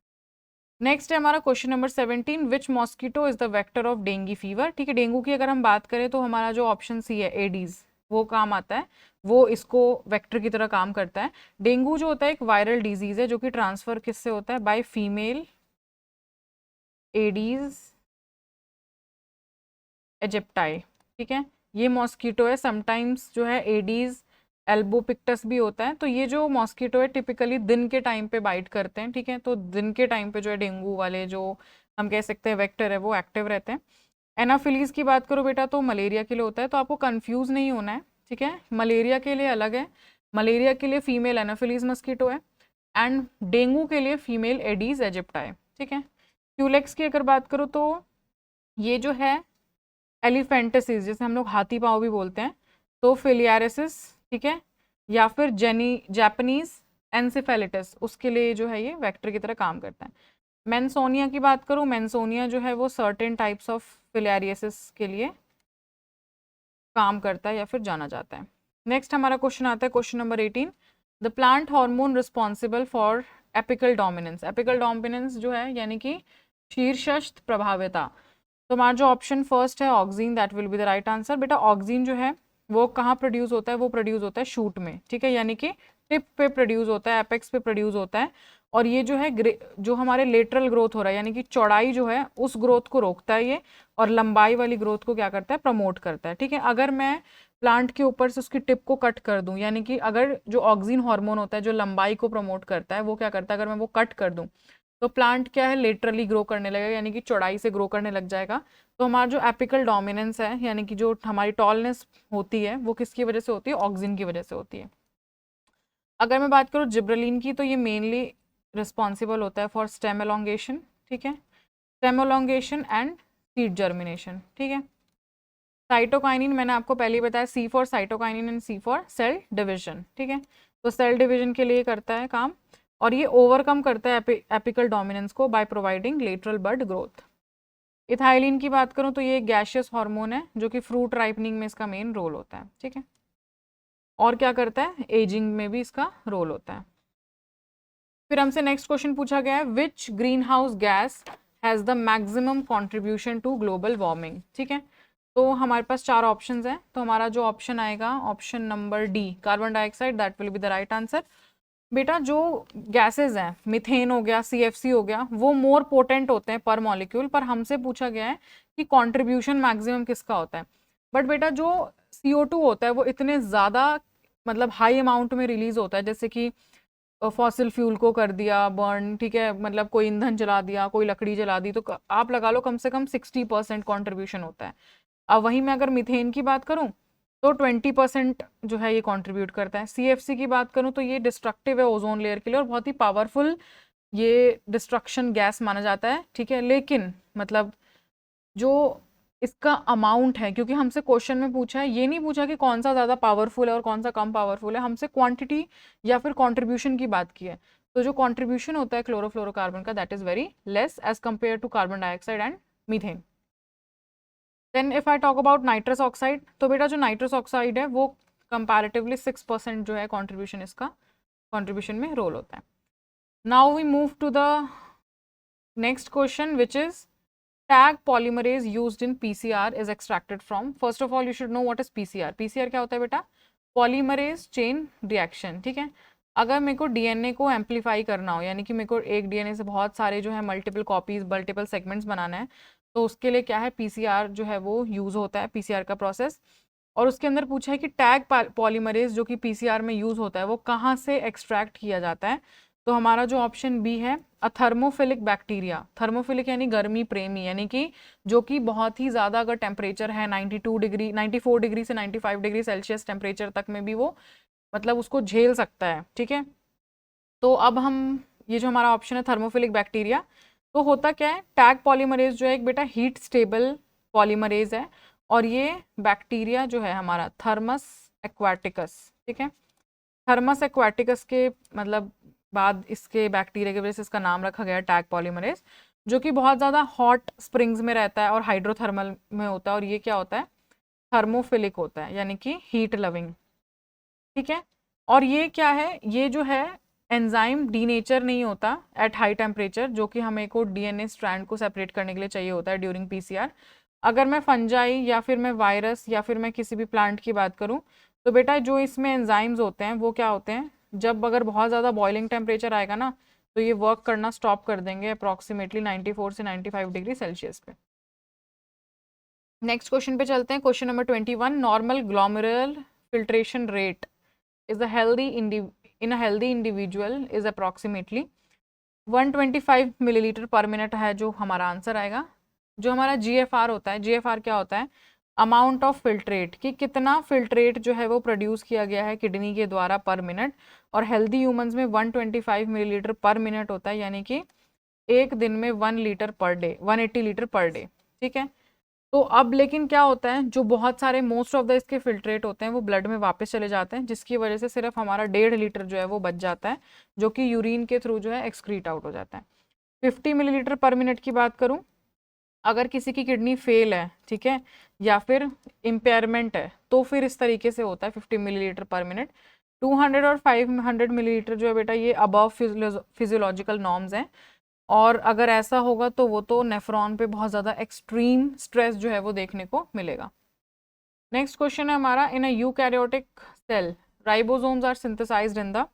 नेक्स्ट है हमारा question number 17, which mosquito is the vector of dengue fever, ठीक है। डेंगू की अगर हम बात करें तो हमारा जो ऑप्शन सी है एडीज वो काम आता है, वो इसको वेक्टर की तरह काम करता है। डेंगू जो होता है एक वायरल डिजीज है जो कि ट्रांसफर किससे होता है, बाय फीमेल एडीज एजिप्टाई, ठीक है। ये मॉस्किटो है, समटाइम्स जो है एडीज एल्बोपिक्टस भी होता है। तो ये जो मॉस्किटो है टिपिकली दिन के टाइम पे बाइट करते हैं, ठीक है। तो दिन के टाइम पे जो है डेंगू वाले जो हम कह सकते हैं वेक्टर है वो एक्टिव रहते हैं। एनाफिलीज की बात करो बेटा तो मलेरिया के लिए होता है, तो आपको कंफ्यूज नहीं होना है, ठीक है। मलेरिया के लिए अलग है, मलेरिया के लिए फीमेल एनाफिलीज मस्कीटो है एंड डेंगू के लिए फीमेल एडीज एजिप्टाई, ठीक है। क्यूलेक्स की अगर बात करो तो ये जो है एलिफेंटसिस, जैसे हम लोग हाथी पाँव भी बोलते हैं, तो फिलियारिसिस, ठीक है, या फिर जापानीज एनसेफेलिटिस, उसके लिए जो है ये वेक्टर की तरह काम करता है। मेंसोनिया की बात करूँ, मेंसोनिया जो है वो सर्टेन टाइप्स ऑफ फिलियारियसिस के लिए काम करता है या फिर जाना जाता है। नेक्स्ट हमारा क्वेश्चन आता है question number 18, the plant hormone responsible for apical dominance. Apical dominance जो है यानी कि शीर्षस्थ प्रभाविता, तो हमारा जो ऑप्शन फर्स्ट है oxygen, that will be the right answer. बेटा ऑक्सीन जो है वो कहाँ प्रोड्यूस होता है, वो प्रोड्यूस होता है शूट में, ठीक है, यानी कि टिप पे प्रोड्यूस होता है, एपेक्स पे प्रोड्यूस होता है। और ये जो है जो हमारे लेटरल ग्रोथ हो रहा है यानी कि चौड़ाई जो है उस ग्रोथ को रोकता है ये, और लंबाई वाली ग्रोथ को क्या करता है, प्रमोट करता है, ठीक है। अगर मैं प्लांट के ऊपर से उसकी टिप को कट कर दूं, यानी कि अगर जो ऑक्सीन हार्मोन होता है जो लंबाई को प्रमोट करता है वो क्या करता है, अगर मैं वो कट कर दूं तो प्लांट क्या है, लेटरली ग्रो करने लगेगा, यानी कि चौड़ाई से ग्रो करने लग जाएगा। तो हमारा जो एपिकल डोमिनेंस है यानी कि जो हमारी टॉलनेस होती है वो किसकी वजह से होती है, ऑक्सीन की वजह से होती है। अगर मैं बात करूँ जिब्रेलिन की तो ये मेनली रिस्पॉन्सिबल होता है फॉर स्टेम एलोंगेशन, ठीक है, stem elongation and seed germination, ठीक है। साइटोकाइनिन मैंने आपको पहले ही बताया, C for cytokinin and C for cell division, ठीक है। तो सेल डिविजन के लिए करता है काम, और ये ओवरकम करता है एपिकल डोमिनेंस को by providing lateral bud growth. Ethylene की बात करूं तो ये गैशियस हार्मोन है जो कि फ्रूट राइपनिंग में इसका मेन रोल होता है, ठीक है। और क्या करता है, एजिंग में भी इसका रोल होता है। फिर हमसे नेक्स्ट क्वेश्चन पूछा गया है, which greenhouse gas has the maximum contribution to global warming, ठीक है। तो हमारे पास 4 ऑप्शंस हैं, तो हमारा जो ऑप्शन आएगा option number D, carbon dioxide, that will be the right answer. बेटा जो गैसेज हैं, मिथेन हो गया, सीएफसी हो गया, वो मोर पोटेंट होते हैं पर मॉलिक्यूल, पर हमसे पूछा गया है कि कंट्रीब्यूशन मैक्सिमम किसका होता है। बट बेटा जो CO2 होता है वो इतने ज़्यादा मतलब हाई अमाउंट में रिलीज होता है, जैसे कि फॉसिल फ्यूल को कर दिया बर्न, ठीक है, मतलब कोई ईंधन जला दिया, कोई लकड़ी जला दी, तो आप लगा लो कम से कम 60% कॉन्ट्रीब्यूशन होता है। अब वहीं मैं अगर मीथेन की बात करूं तो 20% जो है ये कंट्रीब्यूट करता है। CFC की बात करूं तो ये डिस्ट्रक्टिव है ओजोन लेयर के लिए और बहुत ही पावरफुल ये डिस्ट्रक्शन गैस माना जाता है, ठीक है। लेकिन मतलब जो इसका अमाउंट है, क्योंकि हमसे क्वेश्चन में पूछा है, ये नहीं पूछा कि कौन सा ज़्यादा पावरफुल है और कौन सा कम पावरफुल है, हमसे क्वांटिटी या फिर कंट्रीब्यूशन की बात की है। तो जो कंट्रीब्यूशन होता है क्लोरोफ्लोरोकार्बन का, that is very less as compare to carbon dioxide and methane. Then if I talk about nitrous oxide, तो बेटा जो नाइट्रस ऑक्साइड है वो कंपैरेटिवली 6% जो है कंट्रीब्यूशन इसका कंट्रीब्यूशन में रोल होता है। Now we move to the next question which is tag polymerase used in PCR is extracted from. First of all you should know what is PCR. PCR क्या होता है बेटा, polymerase chain reaction, ठीक है। अगर मेरे को DNA को एम्पलीफाई करना हो, यानी कि मेरे को एक DNA से बहुत सारे जो है मल्टीपल कॉपीज मल्टीपल सेगमेंट्स बनाना है, तो उसके लिए क्या है, PCR जो है वो यूज़ होता है, PCR का प्रोसेस। और उसके अंदर पूछा है कि टैग पॉलीमरेज जो कि PCR में यूज़ होता है वो कहाँ से एक्सट्रैक्ट किया जाता है। तो हमारा जो ऑप्शन बी है थर्मोफिलिक बैक्टीरिया, थर्मोफिलिक यानी गर्मी प्रेमी, यानी कि जो कि बहुत ही ज़्यादा अगर टेम्परेचर है 92 डिग्री 94 डिग्री से 95 डिग्री सेल्सियस टेम्परेचर तक में भी वो मतलब उसको झेल सकता है, ठीक है। तो अब हम ये जो हमारा ऑप्शन है थर्मोफिलिक बैक्टीरिया, तो होता क्या है, टैग पॉलीमरेज जो है एक बेटा हीट स्टेबल पॉलीमरेज है, और ये बैक्टीरिया जो है हमारा थर्मस एक्वाटिकस, ठीक है, थर्मस एक्वाटिकस के मतलब बाद इसके बैक्टीरिया की वजह से इसका नाम रखा गया टैग पॉलीमरेज, जो कि बहुत ज़्यादा हॉट स्प्रिंग्स में रहता है और हाइड्रोथर्मल में होता है, और ये क्या होता है, थर्मोफिलिक होता है, यानी कि हीट लविंग, ठीक है। और ये क्या है, ये जो है एंजाइम डीनेचर नहीं होता एट हाई टेम्परेचर, जो कि हमें को डीएनए स्ट्रैंड को सेपरेट करने के लिए चाहिए होता है ड्यूरिंग पीसीआर। अगर मैं फंजाई या फिर मैं वायरस या फिर मैं किसी भी प्लांट की बात करूं, तो बेटा जो इसमें एंजाइम्स होते हैं वो क्या होते हैं, जब अगर बहुत ज़्यादा बॉइलिंग टेम्परेचर आएगा ना, तो ये वर्क करना स्टॉप कर देंगे अप्रॉक्सीमेटली 94 से 95 डिग्री सेल्सियस पे। नेक्स्ट क्वेश्चन पे चलते हैं, question number 21, normal glomerular filtration rate is a healthy in a healthy individual is approximately 125 millilitre पर मिनट है जो हमारा आंसर आएगा। जो हमारा GFR होता है, GFR क्या होता है, अमाउंट ऑफ फिल्ट्रेट, कि कितना फिल्ट्रेट जो है वो प्रोड्यूस किया गया है किडनी के द्वारा पर मिनट, और हेल्दी ह्यूमंस में 125 मिलीलीटर पर मिनट होता है, यानी कि एक दिन में 1 litre per day, 180 litre per day, ठीक है। तो अब लेकिन क्या होता है, जो बहुत सारे मोस्ट ऑफ द इसके फिल्ट्रेट होते हैं वो ब्लड में वापस चले जाते हैं, जिसकी वजह से सिर्फ हमारा 1.5 लीटर जो है वो बच जाता है, जो कि यूरिन के थ्रू जो है एक्सक्रीट आउट हो जाता है। 50 मिलीलीटर पर मिनट की बात करूं, अगर किसी की किडनी फेल है, ठीक है, या फिर इम्पेयरमेंट है, तो फिर इस तरीके से होता है 50 मिलीलीटर पर मिनट। 200 और 500 मिलीलीटर जो है बेटा ये अबव फिजियोलॉजिकल नॉर्म्स हैं, और अगर ऐसा होगा तो वो तो नेफ्रॉन पे बहुत ज़्यादा एक्सट्रीम स्ट्रेस जो है वो देखने को मिलेगा। नेक्स्ट क्वेश्चन है हमारा, in a eukaryotic cell ribosomes are synthesised in the,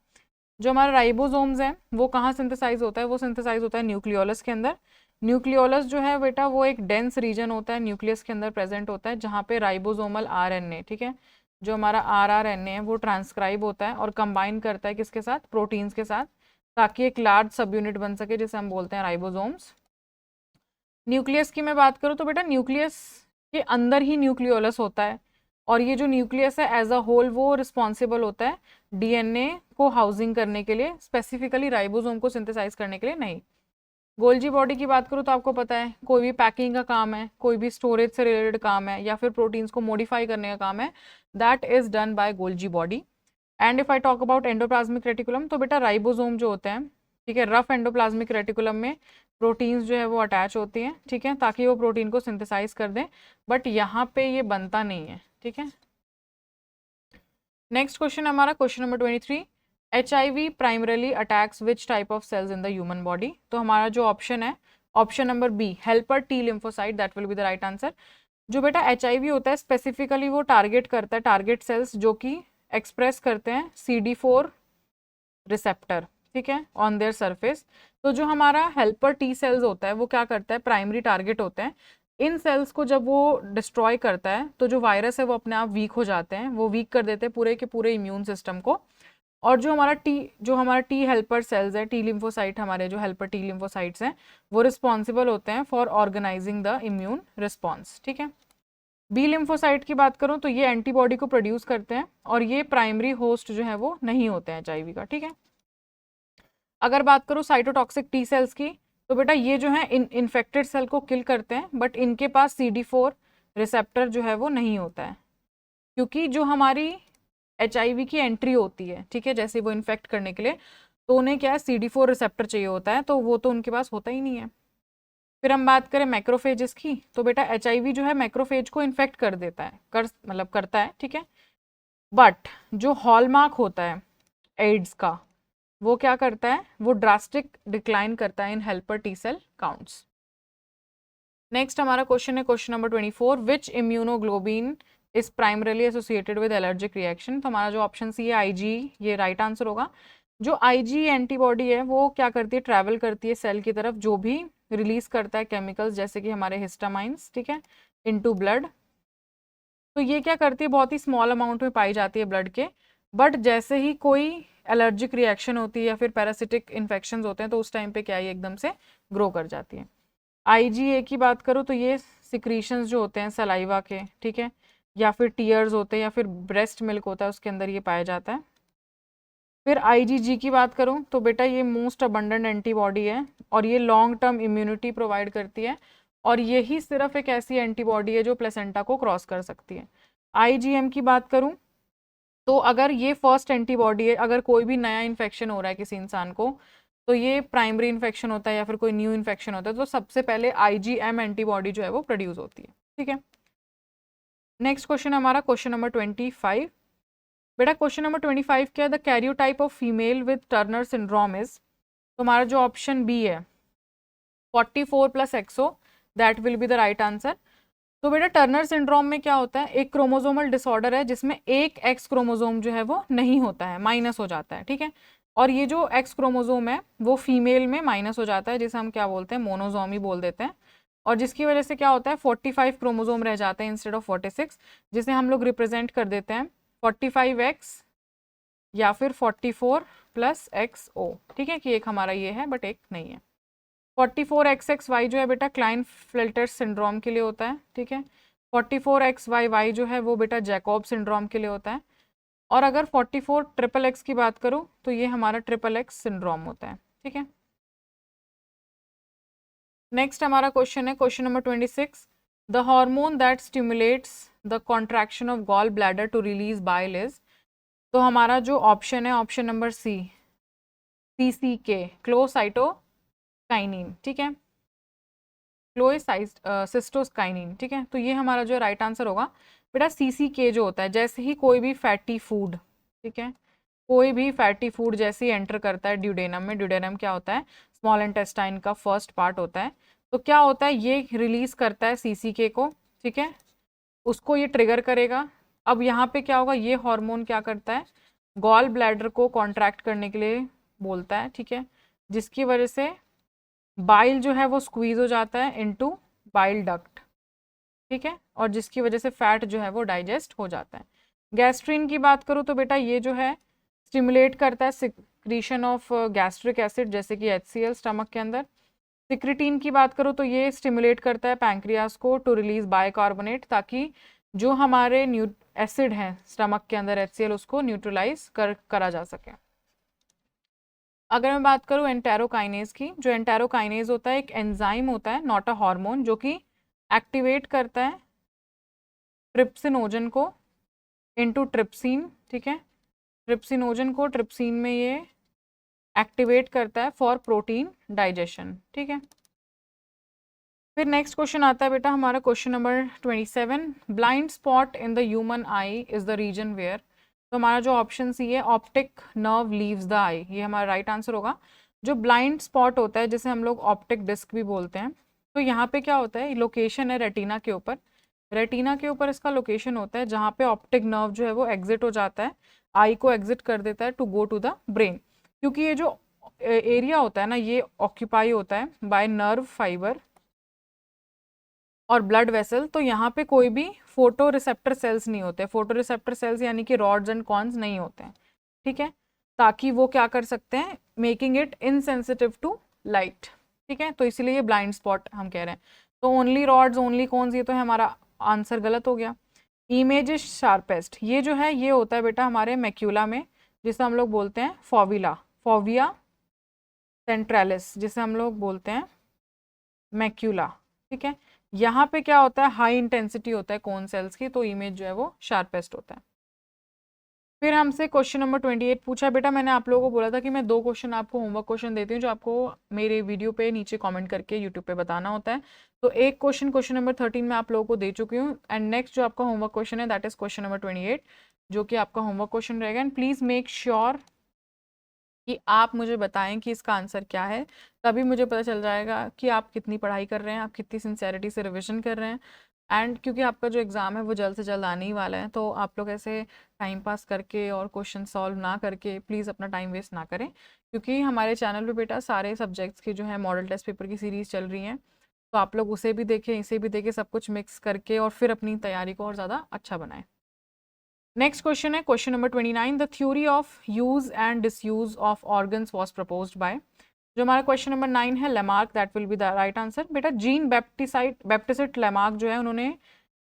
जो हमारा राइबोसोम्स हैं वो कहाँ सिंथेसाइज होता है, वो सिंथेसाइज होता है न्यूक्लियोलस के अंदर। न्यूक्लियोलस जो है बेटा वो एक डेंस रीजन होता है, न्यूक्लियस के अंदर प्रेजेंट होता है, जहाँ पे राइबोसोमल आरएनए, ठीक है, जो हमारा आरआरएनए है वो ट्रांसक्राइब होता है और कंबाइन करता है किसके साथ, प्रोटीन्स के साथ, ताकि एक लार्ज सब यूनिट बन सके जिसे हम बोलते हैं राइबोसोम्स। न्यूक्लियस की मैं बात करूँ तो बेटा न्यूक्लियस के अंदर ही न्यूक्लियोलस होता है, और ये जो न्यूक्लियस है एज अ होल वो रिस्पॉन्सिबल होता है डीएनए को हाउसिंग करने के लिए, स्पेसिफिकली राइबोसोम को सिंथेसाइज करने के लिए नहीं। गोल्जी बॉडी की बात करूँ तो आपको पता है कोई भी पैकिंग का काम है, कोई भी स्टोरेज से रिलेटेड काम है, या फिर प्रोटीन्स को मॉडिफाई करने का काम है, that is done by Golgi body. And if I talk about endoplasmic reticulum, तो बेटा राइबोसोम जो होते हैं, ठीक है, रफ एंडोप्लाज्मिक रेटिकुलम में प्रोटीन्स जो है वो अटैच होती हैं, ठीक है, ताकि वो प्रोटीन को सिंथेसाइज कर दें, बट यहाँ पे ये बनता नहीं है, ठीक है। नेक्स्ट क्वेश्चन हमारा question number 23, HIV primarily attacks which type of cells in the human body, तो हमारा जो ऑप्शन है option number B helper T lymphocyte, that will be the right answer. जो बेटा HIV होता है स्पेसिफिकली वो टारगेट करता है टारगेट सेल्स जो कि एक्सप्रेस करते हैं CD4 रिसेप्टर, ठीक है, ऑन देयर सरफेस। तो जो हमारा हेल्पर टी सेल्स होता है वो क्या करता है, प्राइमरी टारगेट होते हैं, इन सेल्स को जब वो डिस्ट्रॉय करता है तो जो वायरस है वो अपने आप वीक हो जाते हैं, वो वीक कर देते हैं पूरे के पूरे इम्यून सिस्टम को। और जो हमारा टी हेल्पर सेल्स है, टी लिम्फोसाइट, हमारे जो हेल्पर टी लिम्फोसाइट्स हैं वो रिस्पॉन्सिबल होते हैं for organising the immune response, ठीक है। बी लिम्फोसाइट की बात करूं तो ये एंटीबॉडी को प्रोड्यूस करते हैं, और ये प्राइमरी होस्ट जो है वो नहीं होते हैं HIV का, ठीक है। अगर बात करूं साइटोटॉक्सिक टी सेल्स की, तो बेटा ये जो है इन्फेक्टेड सेल को किल करते हैं, बट इनके पास CD4 रिसेप्टर जो है वो नहीं होता है, क्योंकि जो हमारी HIV की एंट्री होती है, ठीक है, जैसे वो इन्फेक्ट करने के लिए, तो उन्हें क्या है CD4 रिसेप्टर चाहिए होता है, तो वो तो उनके पास होता ही नहीं है। फिर हम बात करें मैक्रोफेजेस की, तो बेटा HIV जो है मैक्रोफेज को इन्फेक्ट कर देता है, मतलब करता है, ठीक है, बट जो हॉलमार्क होता है एड्स का वो क्या करता है, वो ड्रास्टिक डिक्लाइन करता है in helper T cell counts. Next हमारा क्वेश्चन है question number 24, which immunoglobulin is primarily associated with allergic reaction, तो हमारा जो ऑप्शन सी है IG, ये राइट आंसर होगा। जो IG एंटीबॉडी है वो क्या करती है, ट्रैवल करती है सेल की तरफ, जो भी रिलीज करता है केमिकल्स जैसे कि हमारे हिस्टामाइंस, ठीक है, इनटू ब्लड। तो ये क्या करती है, बहुत ही स्मॉल अमाउंट में पाई जाती है ब्लड के, बट जैसे ही कोई एलर्जिक रिएक्शन होती है या फिर पैरासिटिक इन्फेक्शन होते हैं तो उस टाइम पे क्या है, एकदम से ग्रो कर जाती है। आईजीए की बात करूँ तो ये सिक्रीशंस जो होते हैं सलाइवा के, ठीक है, या फिर टीयर्स होते हैं या फिर ब्रेस्ट मिल्क होता है उसके अंदर ये पाया जाता है। फिर आईजीजी की बात करूँ तो बेटा ये मोस्ट अबंडेंट एंटीबॉडी है और ये लॉन्ग टर्म इम्यूनिटी प्रोवाइड करती है और यही सिर्फ एक ऐसी एंटीबॉडी है जो प्लेसेंटा को क्रॉस कर सकती है। आईजीएम की बात करूँ तो अगर ये फर्स्ट एंटीबॉडी है, अगर कोई भी नया इन्फेक्शन हो रहा है किसी इंसान को, तो ये प्राइमरी इन्फेक्शन होता है या फिर कोई न्यू इन्फेक्शन होता है, तो सबसे पहले आईजीएम एंटीबॉडी जो है वो प्रोड्यूस होती है, ठीक है। नेक्स्ट क्वेश्चन हमारा क्वेश्चन नंबर 25। बेटा क्वेश्चन नंबर 25 क्या है, the karyotype of female with Turner syndrome is, तो हमारा जो ऑप्शन बी है 44 plus X O, that will be the right answer. तो बेटा टर्नर सिंड्रोम में क्या होता है, एक क्रोमोसोमल डिसऑर्डर है जिसमें एक एक्स क्रोमोसोम जो है वो नहीं होता है, माइनस हो जाता है, ठीक है। और ये जो एक्स क्रोमोसोम है वो फीमेल में माइनस हो जाता है, जिसे हम क्या बोलते हैं, मोनोजोमी बोल देते हैं। और जिसकी वजह से क्या होता है 45 क्रोमोसोम रह जाते हैं इंस्टेड ऑफ 46, जिसे हम लोग रिप्रेजेंट कर देते हैं 45x या फिर 44 प्लस एक्स ओ, ठीक है, कि एक हमारा ये है बट एक नहीं है। 44XXY जो है बेटा क्लाइन फ्लेल्टर सिंड्रोम के लिए होता है, ठीक है। 44XYY जो है वो बेटा जैकॉब सिंड्रोम के लिए होता है। और अगर 44XXX की बात करूँ तो ये हमारा XXX सिंड्रोम होता है, ठीक है। नेक्स्ट हमारा क्वेश्चन है question number 26, the hormone that stimulates the contraction of gall bladder to release bile is, तो हमारा जो ऑप्शन है option number C, CCK, cholecystokinin, ठीक है, क्लोएसिस्टोकाइनिन, ठीक है। तो ये हमारा जो राइट आंसर होगा बेटा CCK जो होता है, जैसे ही कोई भी फैटी फूड, ठीक है, कोई भी फैटी फूड जैसे ही एंटर करता है ड्यूडेनम में, ड्यूडेनम क्या होता है, स्मॉल इंटेस्टाइन का फर्स्ट पार्ट होता है, तो क्या होता है ये रिलीज करता है CCK को, ठीक है, उसको ये ट्रिगर करेगा। अब यहाँ पे क्या होगा, ये हार्मोन क्या करता है, गॉल ब्लैडर को कॉन्ट्रैक्ट करने के लिए बोलता है, ठीक है, जिसकी वजह से बाइल जो है वो स्क्वीज हो जाता है इनटू बाइल डक्ट, ठीक है, और जिसकी वजह से फैट जो है वो डाइजेस्ट हो जाता है। गैस्ट्रिन की बात करूँ तो बेटा ये जो है स्टिमुलेट करता है सिक्रीशन ऑफ गैस्ट्रिक एसिड जैसे कि HCl स्टमक के अंदर। सिक्रिटीन की बात करूँ तो ये स्टिमुलेट करता है पैंक्रियास को टू रिलीज बाइकार्बोनेट, ताकि जो हमारे एसिड हैं स्टमक के अंदर HCl उसको न्यूट्रलाइज करा जा सके। अगर मैं बात करूँ एंटेरोकाइनेज की, जो एंटेरोकाइनेज होता है एक एंजाइम होता है, नॉट अ हार्मोन, जो कि एक्टिवेट करता है ट्रिप्सिनोजन को इनटू ट्रिप्सिन, ठीक है, ट्रिप्सिनोजन को ट्रिप्सिन में ये एक्टिवेट करता है फॉर प्रोटीन डाइजेशन, ठीक है। फिर नेक्स्ट क्वेश्चन आता है बेटा हमारा question number 27, blind spot in the human eye is the region where, तो हमारा जो ऑप्शन सी है optic nerve leaves the eye, ये हमारा राइट आंसर होगा। जो ब्लाइंड स्पॉट होता है जिसे हम लोग ऑप्टिक डिस्क भी बोलते हैं, तो यहाँ पे क्या होता है, लोकेशन है रेटिना के ऊपर, रेटिना के ऊपर इसका लोकेशन होता है जहाँ पे ऑप्टिक नर्व जो है वो एग्जिट हो जाता है, आई को एग्जिट कर देता है to go to the brain, क्योंकि ये जो एरिया होता है ना ये ऑक्यूपाई होता है बाय नर्व फाइबर और ब्लड वेसल, तो यहाँ पे कोई भी फोटो रिसेप्टर सेल्स नहीं होते, फोटो रिसेप्टर सेल्स यानी कि रॉड्स एंड कॉन्स नहीं होते हैं, ठीक है, ताकि वो क्या कर सकते हैं, making it insensitive to light, ठीक है, तो इसीलिए ये ब्लाइंड स्पॉट हम कह रहे हैं। तो ओनली रॉड्स ओनली कॉन्स, ये तो है हमारा आंसर गलत हो गया। इमेज इज शार्पेस्ट, ये जो है ये होता है बेटा हमारे मैक्यूला में, जिसे हम लोग बोलते हैं फोविला, फोविया सेंट्रलिस, जिसे हम लोग बोलते हैं मैक्यूला, ठीक है। यहाँ पे क्या होता है, हाई इंटेंसिटी होता है कोन सेल्स की, तो इमेज जो है वो शार्पेस्ट होता है। फिर हमसे क्वेश्चन नंबर 28 पूछा बेटा, मैंने आप लोगों को बोला था कि मैं 2 क्वेश्चन आपको होमवर्क क्वेश्चन देती हूँ जो आपको मेरे वीडियो पे नीचे कमेंट करके यूट्यूब पे बताना होता है। तो एक क्वेश्चन नंबर 13 में आप लोगों को दे चुकी हूँ, एंड नेक्स्ट जो आपका होमवर्क क्वेश्चन है दैट इज क्वेश्चन नंबर 28, जो कि आपका होमवर्क क्वेश्चन रहेगा। एंड प्लीज़ मेक श्योर कि आप मुझे बताएं कि इसका आंसर क्या है, तभी मुझे पता चल जाएगा कि आप कितनी पढ़ाई कर रहे हैं, आप कितनी सिंसेरिटी से रिविजन कर रहे हैं। एंड क्योंकि आपका जो एग्ज़ाम है वो जल्द से जल्द आने ही वाला है, तो आप लोग ऐसे टाइम पास करके और क्वेश्चन सॉल्व ना करके प्लीज़ अपना टाइम वेस्ट ना करें, क्योंकि हमारे चैनल पे बेटा सारे सब्जेक्ट्स की जो है मॉडल टेस्ट पेपर की सीरीज़ चल रही हैं, तो आप लोग उसे भी देखें, इसे भी देखें, सब कुछ मिक्स करके और फिर अपनी तैयारी को और ज़्यादा अच्छा बनाएं। नेक्स्ट क्वेश्चन है question number 29, the theory of use and disuse of organs was proposed by, जो हमारा क्वेश्चन नंबर 9 है, Lamarck, that will be the right answer. बेटा जीन बैप्टिस्ट लेमार्क जो है उन्होंने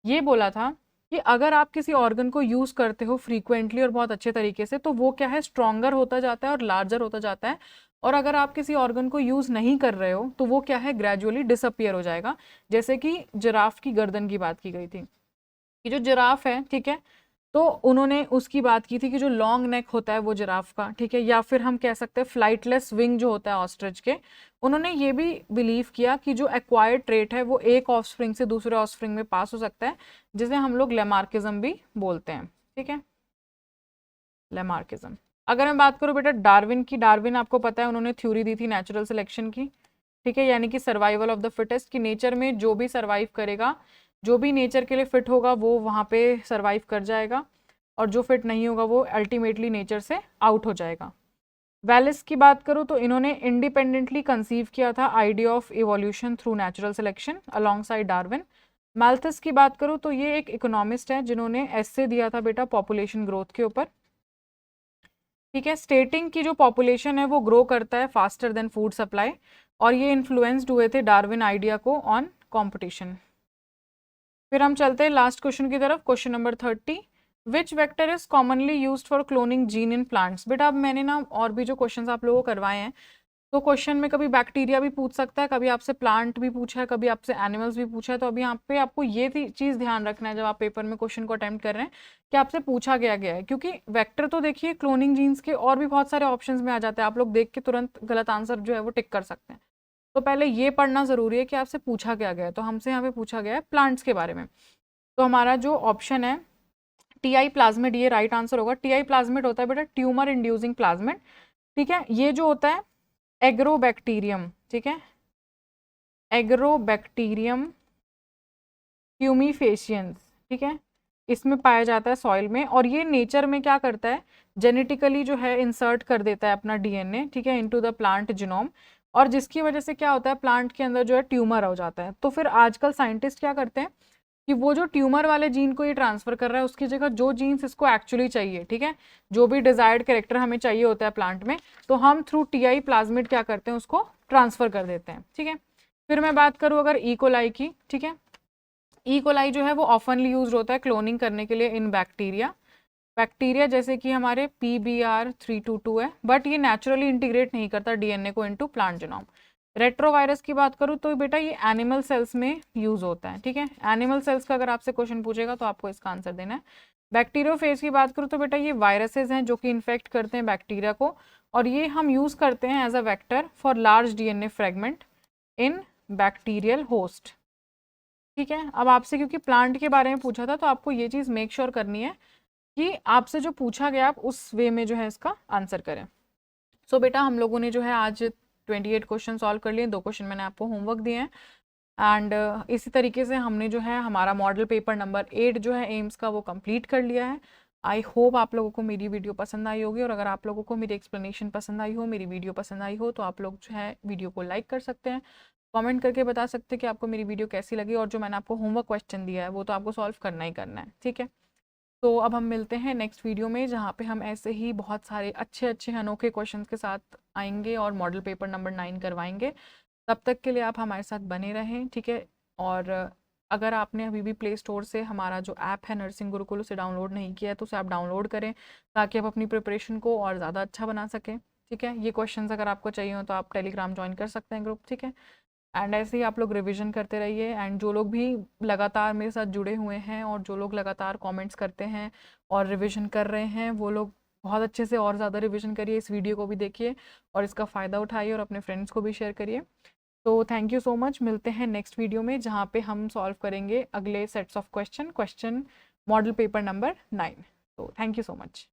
ये बोला था कि अगर आप किसी ऑर्गन को यूज करते हो फ्रीक्वेंटली और बहुत अच्छे तरीके से तो वो क्या है, स्ट्रॉन्गर होता जाता है और लार्जर होता जाता है, और अगर आप किसी ऑर्गन को यूज नहीं कर रहे हो तो वो क्या है, ग्रेजुअली डिसअपियर हो जाएगा। जैसे कि जिराफ की गर्दन की बात की गई थी कि जो जिराफ है, ठीक है, तो उन्होंने उसकी बात की थी कि जो लॉन्ग नेक होता है वो जिराफ का, ठीक है, या फिर हम कह सकते हैं फ्लाइटलेस विंग जो होता है ऑस्ट्रिच के, उन्होंने ये भी बिलीव किया कि जो एक्वायर्ड ट्रेट है वो एक ऑफस्प्रिंग से दूसरे ऑफस्प्रिंग में पास हो सकता है, जिसे हम लोग लेमार्किज्म भी बोलते हैं, ठीक है, लेमार्किज्म। अगर मैं बात करूँ बेटा डार्विन की, डार्विन आपको पता है उन्होंने थ्योरी दी थी नेचुरल सिलेक्शन की, ठीक है, यानी कि सर्वाइवल ऑफ द फिटेस्ट, कि नेचर में जो भी सर्वाइव करेगा, जो भी नेचर के लिए फिट होगा वो वहाँ पे सर्वाइव कर जाएगा, और जो फिट नहीं होगा वो अल्टीमेटली नेचर से आउट हो जाएगा। वैलिस की बात करूँ तो इन्होंने इंडिपेंडेंटली कंसीव किया था idea of evolution through natural selection alongside Darwin. Malthus की बात करूँ तो ये एक इकोनॉमिस्ट है जिन्होंने एस्से दिया था बेटा पॉपुलेशन ग्रोथ के ऊपर, ठीक है, स्टेटिंग की जो पॉपुलेशन है वो ग्रो करता है फास्टर देन फूड सप्लाई, और ये इन्फ्लुएंस्ड हुए थे डार्विन आइडिया को ऑन कॉम्पिटिशन। फिर हम चलते हैं लास्ट क्वेश्चन की तरफ, question number 30, which vector is commonly used for cloning gene in plants. बेटा अब मैंने ना और भी जो क्वेश्चंस आप लोगों को करवाए हैं, तो क्वेश्चन में कभी बैक्टीरिया भी पूछ सकता है, कभी आपसे प्लांट भी पूछा है, कभी आपसे एनिमल्स भी पूछा है, तो अभी यहाँ पे आपको ये चीज़ ध्यान रखना है जब आप पेपर में क्वेश्चन को अटेम्प्ट कर रहे हैं कि आपसे पूछा गया है, क्योंकि वेक्टर तो देखिए क्लोनिंग जीन्स के और भी बहुत सारे ऑप्शंस में आ जाते हैं, आप लोग देख के तुरंत गलत आंसर जो है वो टिक कर सकते हैं, तो पहले ये पढ़ना ज़रूरी है कि आपसे पूछा क्या गया है। तो हमसे यहाँ पे पूछा गया है प्लांट्स के बारे में, तो हमारा जो ऑप्शन है टीआई प्लाज्मिड, ये राइट आंसर होगा। टीआई प्लाज्मिड होता है बेटा ट्यूमर इंड्यूसिंग प्लाज्मिड, ठीक है, ये जो होता है एग्रोबैक्टीरियम, ठीक है, एग्रोबैक्टीरियम ट्यूमीफेशियंस, ठीक है, इसमें पाया जाता है सॉइल में, और ये नेचर में क्या करता है, जेनेटिकली जो है इंसर्ट कर देता है अपना डीएनए, ठीक है, इनटू द प्लांट जीनोम, और जिसकी वजह से क्या होता है, प्लांट के अंदर जो है ट्यूमर हो जाता है। तो फिर आजकल साइंटिस्ट क्या करते हैं कि वो जो ट्यूमर वाले जीन को ये ट्रांसफर कर रहा है उसकी जगह जो जीन्स इसको एक्चुअली चाहिए, ठीक है, जो भी डिजायर्ड कैरेक्टर हमें चाहिए होता है प्लांट में, तो हम थ्रू टीआई प्लाज्मिड क्या करते हैं, उसको ट्रांसफर कर देते हैं, ठीक है। फिर मैं बात करूँ अगर ई-कोलाई की, ठीक है, ई-कोलाई जो है वो ऑफनली यूज होता है क्लोनिंग करने के लिए इन बैक्टीरिया, बैक्टीरिया जैसे कि हमारे PBR322 है, बट ये नेचुरली इंटीग्रेट नहीं करता डीएनए को इनटू प्लांट जीनोम। रेट्रोवायरस की बात करूँ तो बेटा ये एनिमल सेल्स में यूज होता है, ठीक है, एनिमल सेल्स का अगर आपसे क्वेश्चन पूछेगा तो आपको इसका आंसर देना है। बैक्टीरियोफेज की बात करूँ तो बेटा ये वायरसेस हैं जो कि इन्फेक्ट करते हैं बैक्टीरिया को, और ये हम यूज करते हैं as a vector for large DNA fragment in bacterial host, ठीक है। अब आपसे क्योंकि प्लांट के बारे में पूछा था तो आपको ये चीज़ मेक श्योर करनी है कि आपसे जो पूछा गया आप उस वे में जो है इसका आंसर करें। सो बेटा हम लोगों ने जो है आज 28 क्वेश्चन सॉल्व कर लिए, 2 क्वेश्चन मैंने आपको होमवर्क दिए हैं, एंड इसी तरीके से हमने जो है हमारा मॉडल पेपर नंबर 8 जो है एम्स का वो कंप्लीट कर लिया है। आई होप आप लोगों को मेरी वीडियो पसंद आई होगी, और अगर आप लोगों को मेरी एक्सप्लेनेशन पसंद आई हो, मेरी वीडियो पसंद आई हो, तो आप लोग जो है वीडियो को लाइक कर सकते हैं, कमेंट करके बता सकते हैं कि आपको मेरी वीडियो कैसी लगी, और जो मैंने आपको होमवर्क क्वेश्चन दिया है वो तो आपको सॉल्व करना ही करना है, ठीक है। तो अब हम मिलते हैं नेक्स्ट वीडियो में जहाँ पे हम ऐसे ही बहुत सारे अच्छे अच्छे अनोखे क्वेश्चंस के साथ आएंगे और मॉडल पेपर नंबर 9 करवाएंगे। तब तक के लिए आप हमारे साथ बने रहें, ठीक है। और अगर आपने अभी भी प्ले स्टोर से हमारा जो ऐप है नर्सिंग गुरुकुल उसे डाउनलोड नहीं किया है तो उसे आप डाउनलोड करें, ताकि आप अपनी प्रिपरेशन को और ज़्यादा अच्छा बना सकें, ठीक है। ये क्वेश्चंस अगर आपको चाहिए हो तो आप टेलीग्राम ज्वाइन कर सकते हैं ग्रुप, ठीक है। एंड ऐसे ही आप लोग रिवीजन करते रहिए, एंड जो लोग भी लगातार मेरे साथ जुड़े हुए हैं और जो लोग लगातार कमेंट्स करते हैं और रिवीजन कर रहे हैं वो लोग बहुत अच्छे से और ज़्यादा रिवीजन करिए, इस वीडियो को भी देखिए और इसका फ़ायदा उठाइए और अपने फ्रेंड्स को भी शेयर करिए। तो थैंक यू सो मच, मिलते हैं नेक्स्ट वीडियो में जहाँ पे हम सॉल्व करेंगे अगले sets of question model paper number 9। तो थैंक यू सो मच।